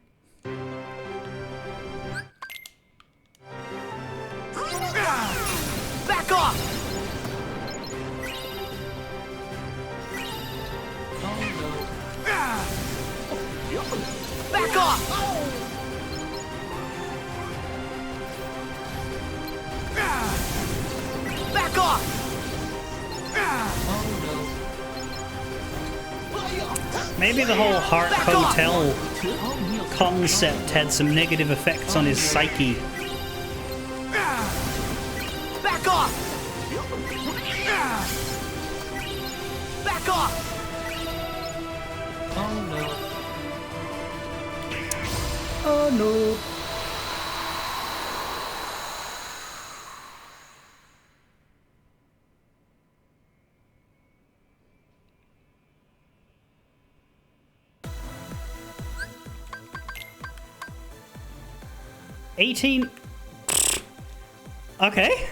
Back off! Back off! Back off! Maybe the whole Heart Back off! Hotel concept had some negative effects on his psyche. Back off! Back off! Oh no. $18. Okay.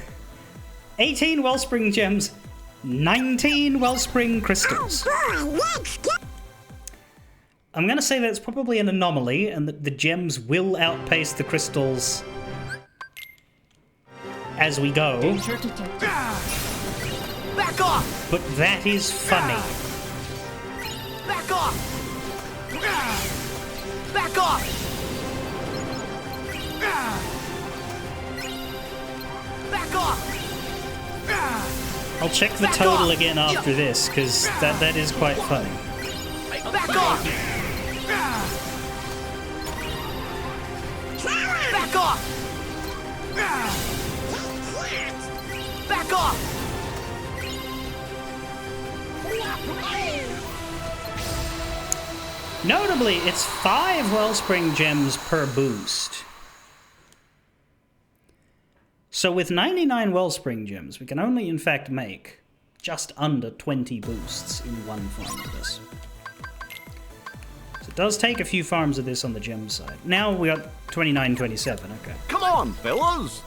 18 Wellspring gems, 19 Wellspring crystals. Boy, let's go! I'm gonna say that it's probably an anomaly and that the gems will outpace the crystals as we go, Back off! but that is funny. Back off! Back off! Back off! I'll check the Back total off! again after this, because that is quite funny. Back off! Back off! Back off! Notably, it's 5 Wellspring gems per boost. So with 99 Wellspring gems, we can only in fact make just under 20 boosts in one fight of this. So It does take a few farms of this on the gem side. Now we got 29, 27, okay. Come on, fellas.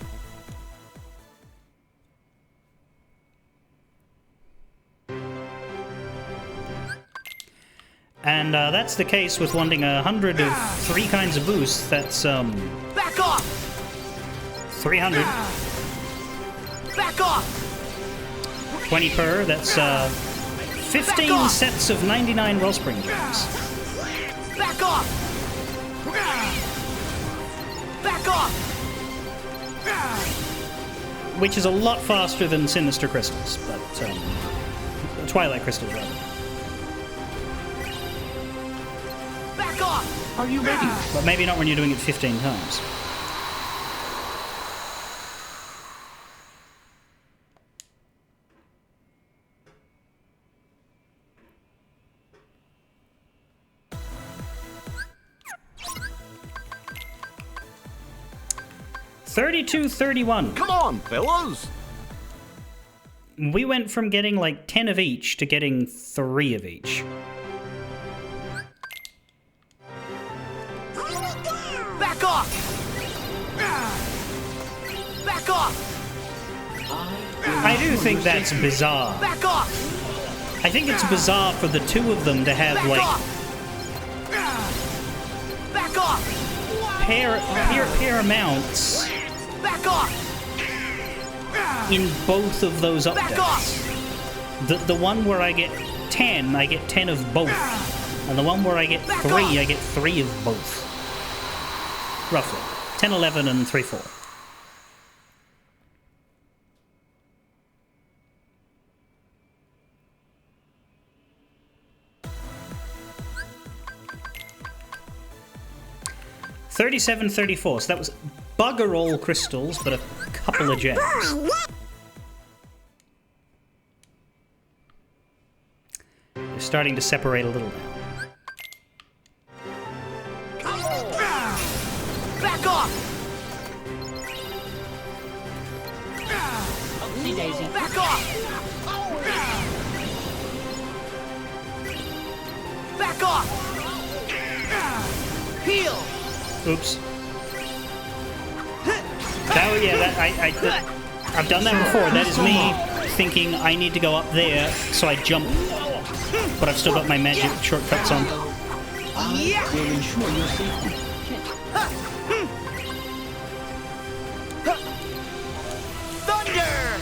And that's the case with wanting 100 of 3 kinds of boosts. That's, Back off! 300. Back off! 20 per, that's, 15 sets of 99 Wellspring gems. Back off! Back off! Which is a lot faster than Sinister Crystals, but, Twilight Crystals, rather. Back off! Are you ready? But maybe not when you're doing it 15 times. $32.31. Come on, fellas. We went from getting like 10 of each to getting 3 of each. Back off! Back off! I do think that's bizarre. Back off! I think it's bizarre for the 2 of them to have Back like off! Back off! pair amounts Back off! in both of those Back updates. off! The one where I get 10, I get 10 of both. And the one where I get Back 3, off! I get 3 of both. Roughly. 10, 11, and 3, 4. $37.34, so that was bugger all crystals, but a couple of gems. They're starting to separate a little now. Back off! See, Daisy. Back off! Back off! Heal! Oops. That, yeah, I've done that before. That is me thinking I need to go up there, so I jump. But I've still got my magic shortcuts on. Yeah! Will ensure your safety. Thunder!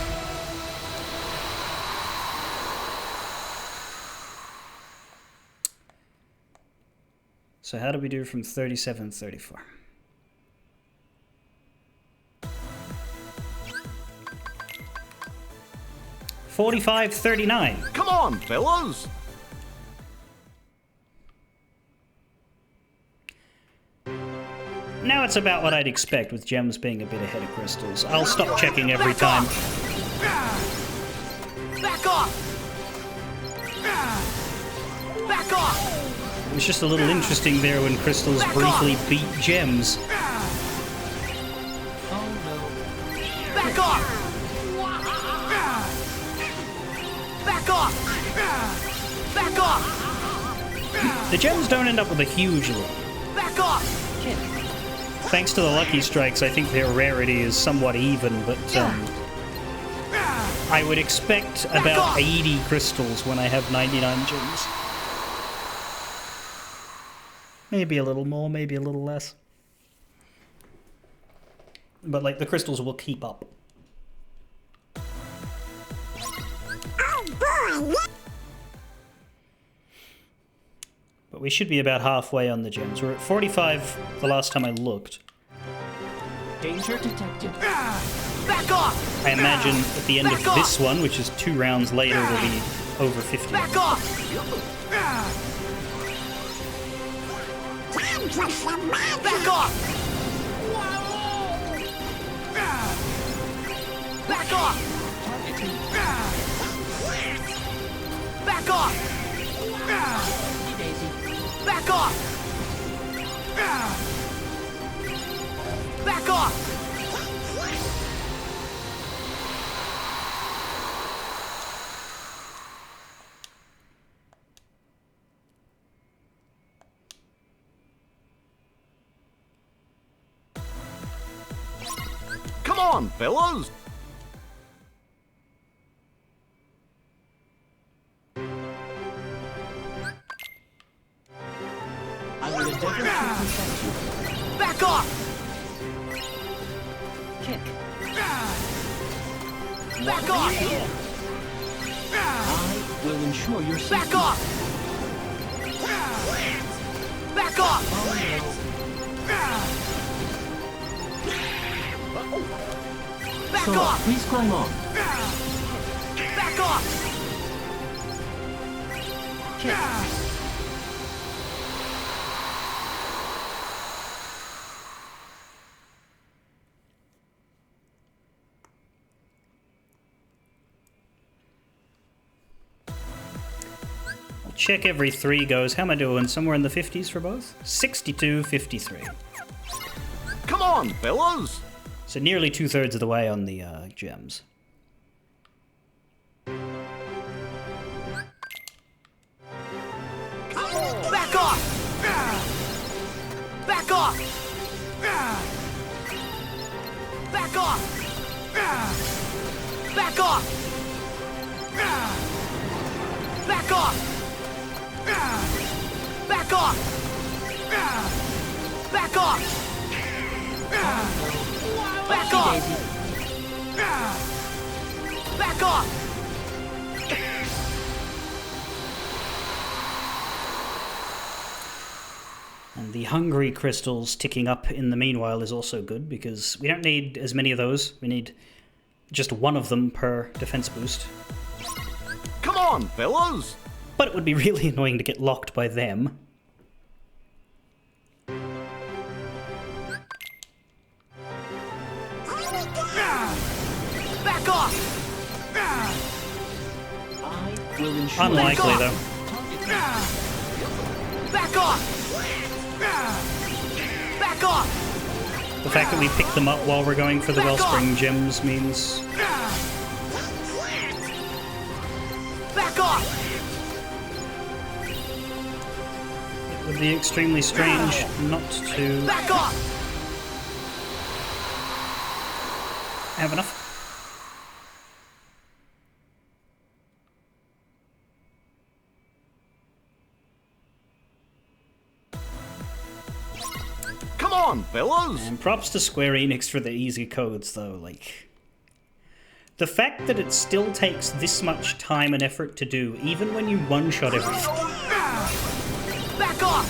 So how do we do from 37.34? $45.39. Come on, fellas. Now it's about what I'd expect with gems being a bit ahead of crystals. I'll stop checking every time. Back off! Back off! It was just a little interesting there when crystals briefly beat gems. Back off! Back off! Back off! The gems don't end up with a huge lead. Back off! Thanks to the Lucky Strikes, I think their rarity is somewhat even, but I would expect about 80 crystals when I have 99 gems. Maybe a little more, maybe a little less. But, like, the crystals will keep up. But we should be about halfway on the gems. We're at 45 the last time I looked. Danger detected. Back off! I imagine at the end of Back off! this one, which is 2 rounds later, we'll be over 50. Back off! Back off! Back off! Back off! See, Daisy. Back off! Back off! on, fellas. I will endeavor to protect you. Back off! Kick. Back off! I will ensure your safety. Back off! Back off! Back Sora, off! please climb on. Back off! Kick. Check every 3 goes. How am I doing? Somewhere in the 50s for both? 62, 53. Come on, fellas. So nearly 2/3 of the way on the gems. Back off! Back off! Back off! Back off! Back off! Back off! Back off! Back off! Daisy. Back off! And the hungry crystals ticking up in the meanwhile is also good, because we don't need as many of those. We need just one of them per defense boost. Come on, fellas. But it would be really annoying to get locked by them. Back off! I will ensure. Unlikely, off! though. Back off! Back off! The fact that we picked them up while we're going for the Back Wellspring off! gems means Back off! it would be extremely strange not to Back off! have enough. Come on, fellas. And props to Square Enix for the easy codes, though. Like, the fact that it still takes this much time and effort to do, even when you one-shot everything. Back off!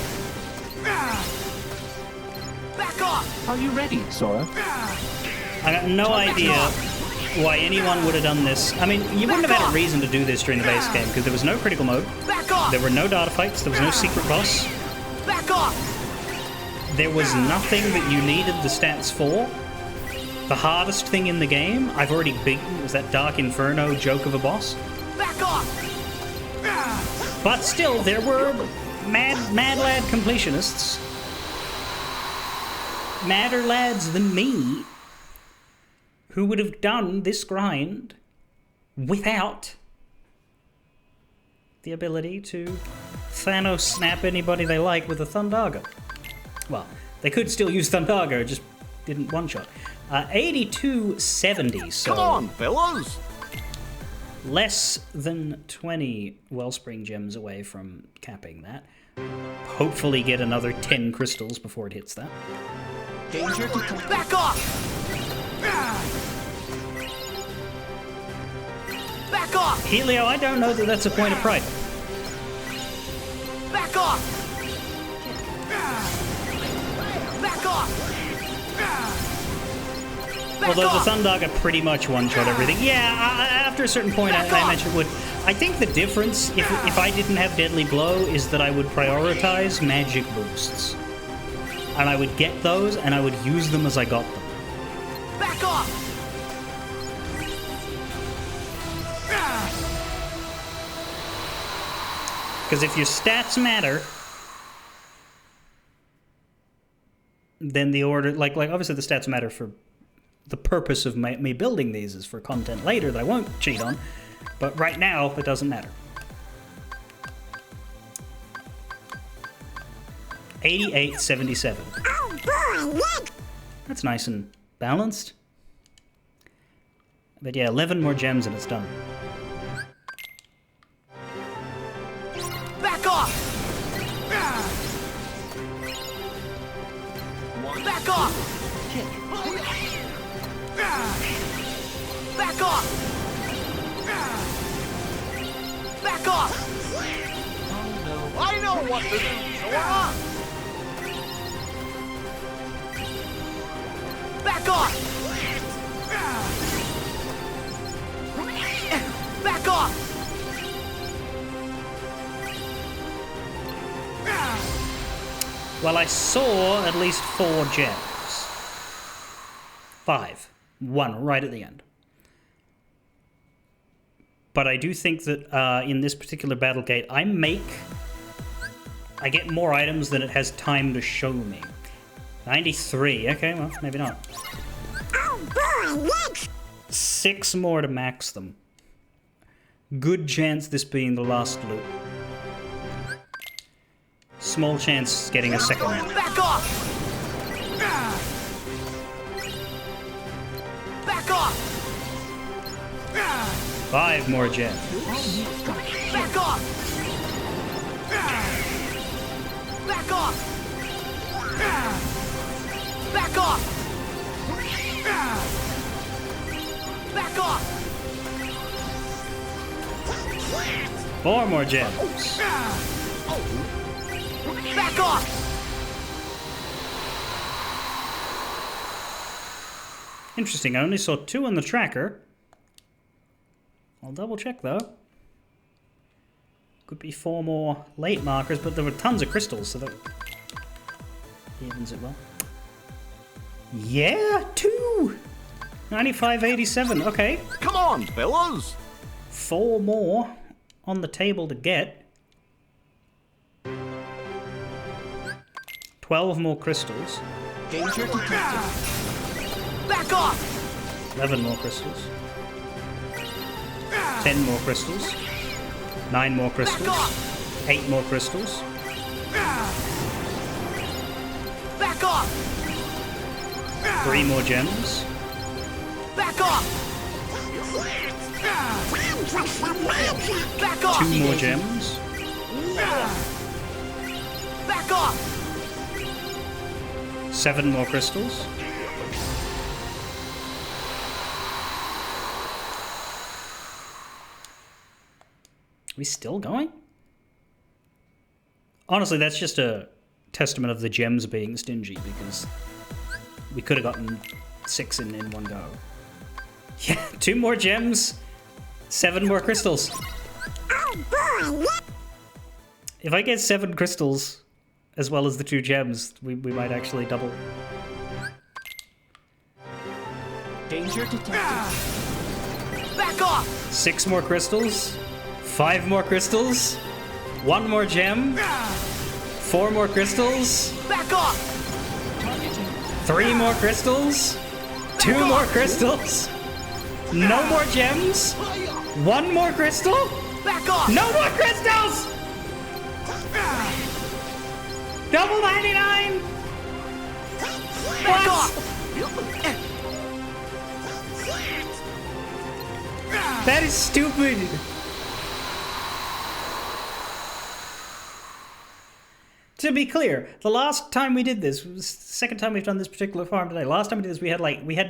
Back off! Are you ready, Sora? I got no idea why anyone would have done this. I mean, you wouldn't have had a reason to do this during the base game, because there was no critical mode, Back off! there were no data fights, there was no secret boss, Back off! there was nothing that you needed the stats for. The hardest thing in the game, I've already beaten, was that Dark Inferno joke of a boss. Back off! But still, there were mad lad completionists. Madder lads than me, who would have done this grind without the ability to Thanos snap anybody they like with a Thundaga. Well, they could still use Thundaga, just didn't one-shot. 8270, so Come on, fellas. less than 20 Wellspring gems away from capping that. Hopefully get another 10 crystals before it hits that. Danger detected. Back off! Back off! Helio, I don't know that that's a point of pride. Back off! Back off! Back Although off! the Thundaga pretty much one-shot everything. Yeah, after a certain point, I mentioned it would. I think the difference, if I didn't have Deadly Blow, is that I would prioritize magic boosts. And I would get those, and I would use them as I got them. Back off! Because if your stats matter, then the order, like obviously the stats matter for the purpose of me building these is for content later that I won't cheat on, but right now it doesn't matter. 8877. Oh boy, let's That's nice and balanced. But yeah, 11 more gems and it's done. Back off! Back off! Kick. Back off! Back off! Oh no. I know what to do, Sora! Back off! Back off! Well, I saw at least 4 gems. 5. 1 right at the end. But I do think that in this particular battle gate, I get more items than it has time to show me. 93. Okay, well, maybe not. Oh boy, let's 6 more to max them. Good chance this being the last loop. Small chance getting a second one. Back off! Back off! 5 more gems. Back off! Back off! Back off! Back off! 4 more gems. Back off! Interesting, I only saw 2 on the tracker. I'll double check though. Could be 4 more late markers, but there were tons of crystals, so that evens it well. Yeah, 2! 95.87, okay. Come on, fellas! 4 more on the table to get. 12 more crystals. Danger detected. Back off! 11 more crystals. 10 more crystals. 9 more crystals. 8 more crystals. Back off! 3 more gems. Back off! Back off! 2 more gems. Back off! 7 more crystals. Are we still going? Honestly, that's just a testament of the gems being stingy, because we could have gotten 6 in one go. Yeah, 2 more gems, 7 more crystals. oh boy, If I get 7 crystals, as well as the 2 gems, we might actually double. Danger detected. Back off! 6 more crystals, 5 more crystals, 1 more gem, 4 more crystals, Back off! 3 more crystals, 2 more crystals, no more gems, 1 more crystal, Back off! no more crystals! Double 99! Back What? off! That is stupid! To be clear, the last time we did this was the second time we've done this particular farm today. Last time we did this, we had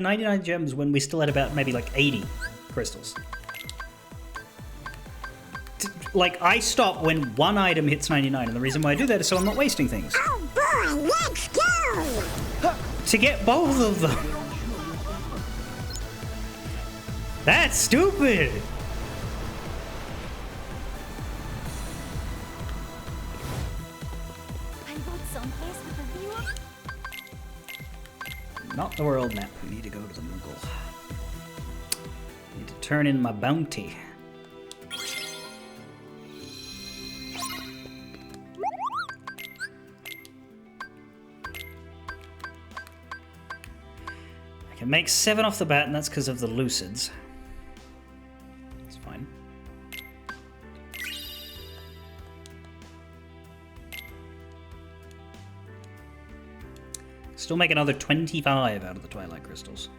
99 gems when we still had about maybe 80 crystals. I stop when 1 item hits 99, and the reason why I do that is so I'm not wasting things. oh boy, let's go! To get both of them. That's stupid! I want some place with a view. Not the world map. We need to go to the Moogle. Need to turn in my bounty. I can make 7 off the bat, and that's because of the Lucids. It's fine. Still make another 25 out of the Twilight Crystals.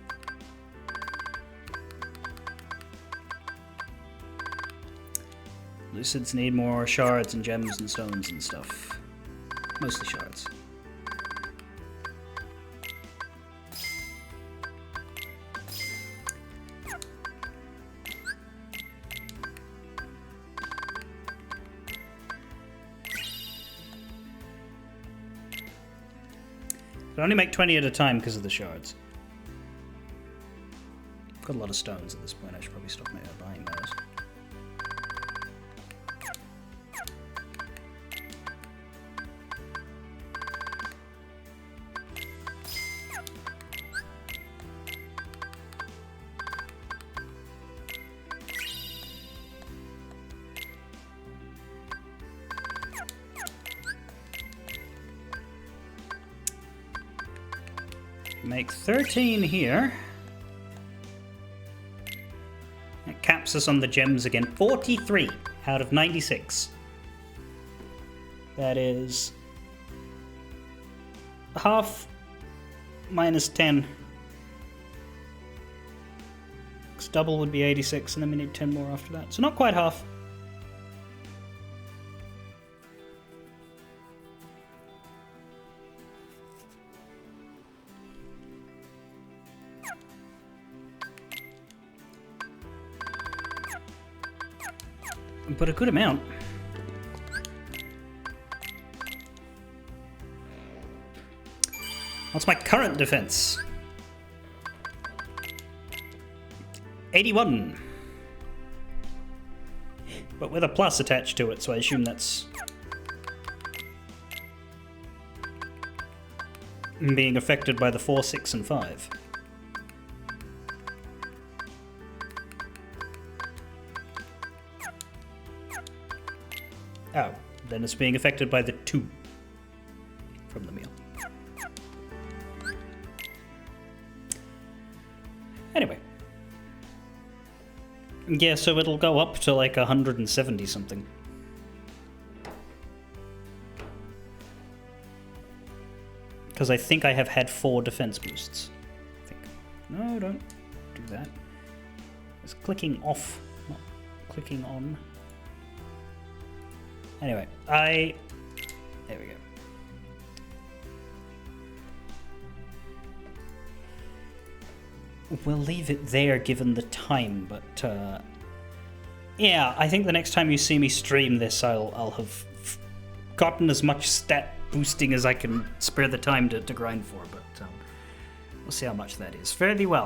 Lucids need more shards and gems and stones and stuff. Mostly shards. I only make 20 at a time because of the shards. I've got a lot of stones at this point. I should probably stop buying those. Make 13 here. That caps us on the gems again. 43 out of 96. That is half minus 10. 'Cause double would be 86, and then we need 10 more after that. So not quite half. But a good amount. What's my current defense? 81. But with a plus attached to it, so I assume that's being affected by the 4, 6, and 5. Oh, then it's being affected by the 2 from the meal. Anyway. Yeah, so it'll go up to like 170 something. Because I think I have had 4 defense boosts. I think. No, don't do that. It's clicking off, not clicking on. Anyway, there we go. We'll leave it there given the time, but yeah, I think the next time you see me stream this, I'll have gotten as much stat boosting as I can spare the time to grind for, but we'll see how much that is. Fare thee well.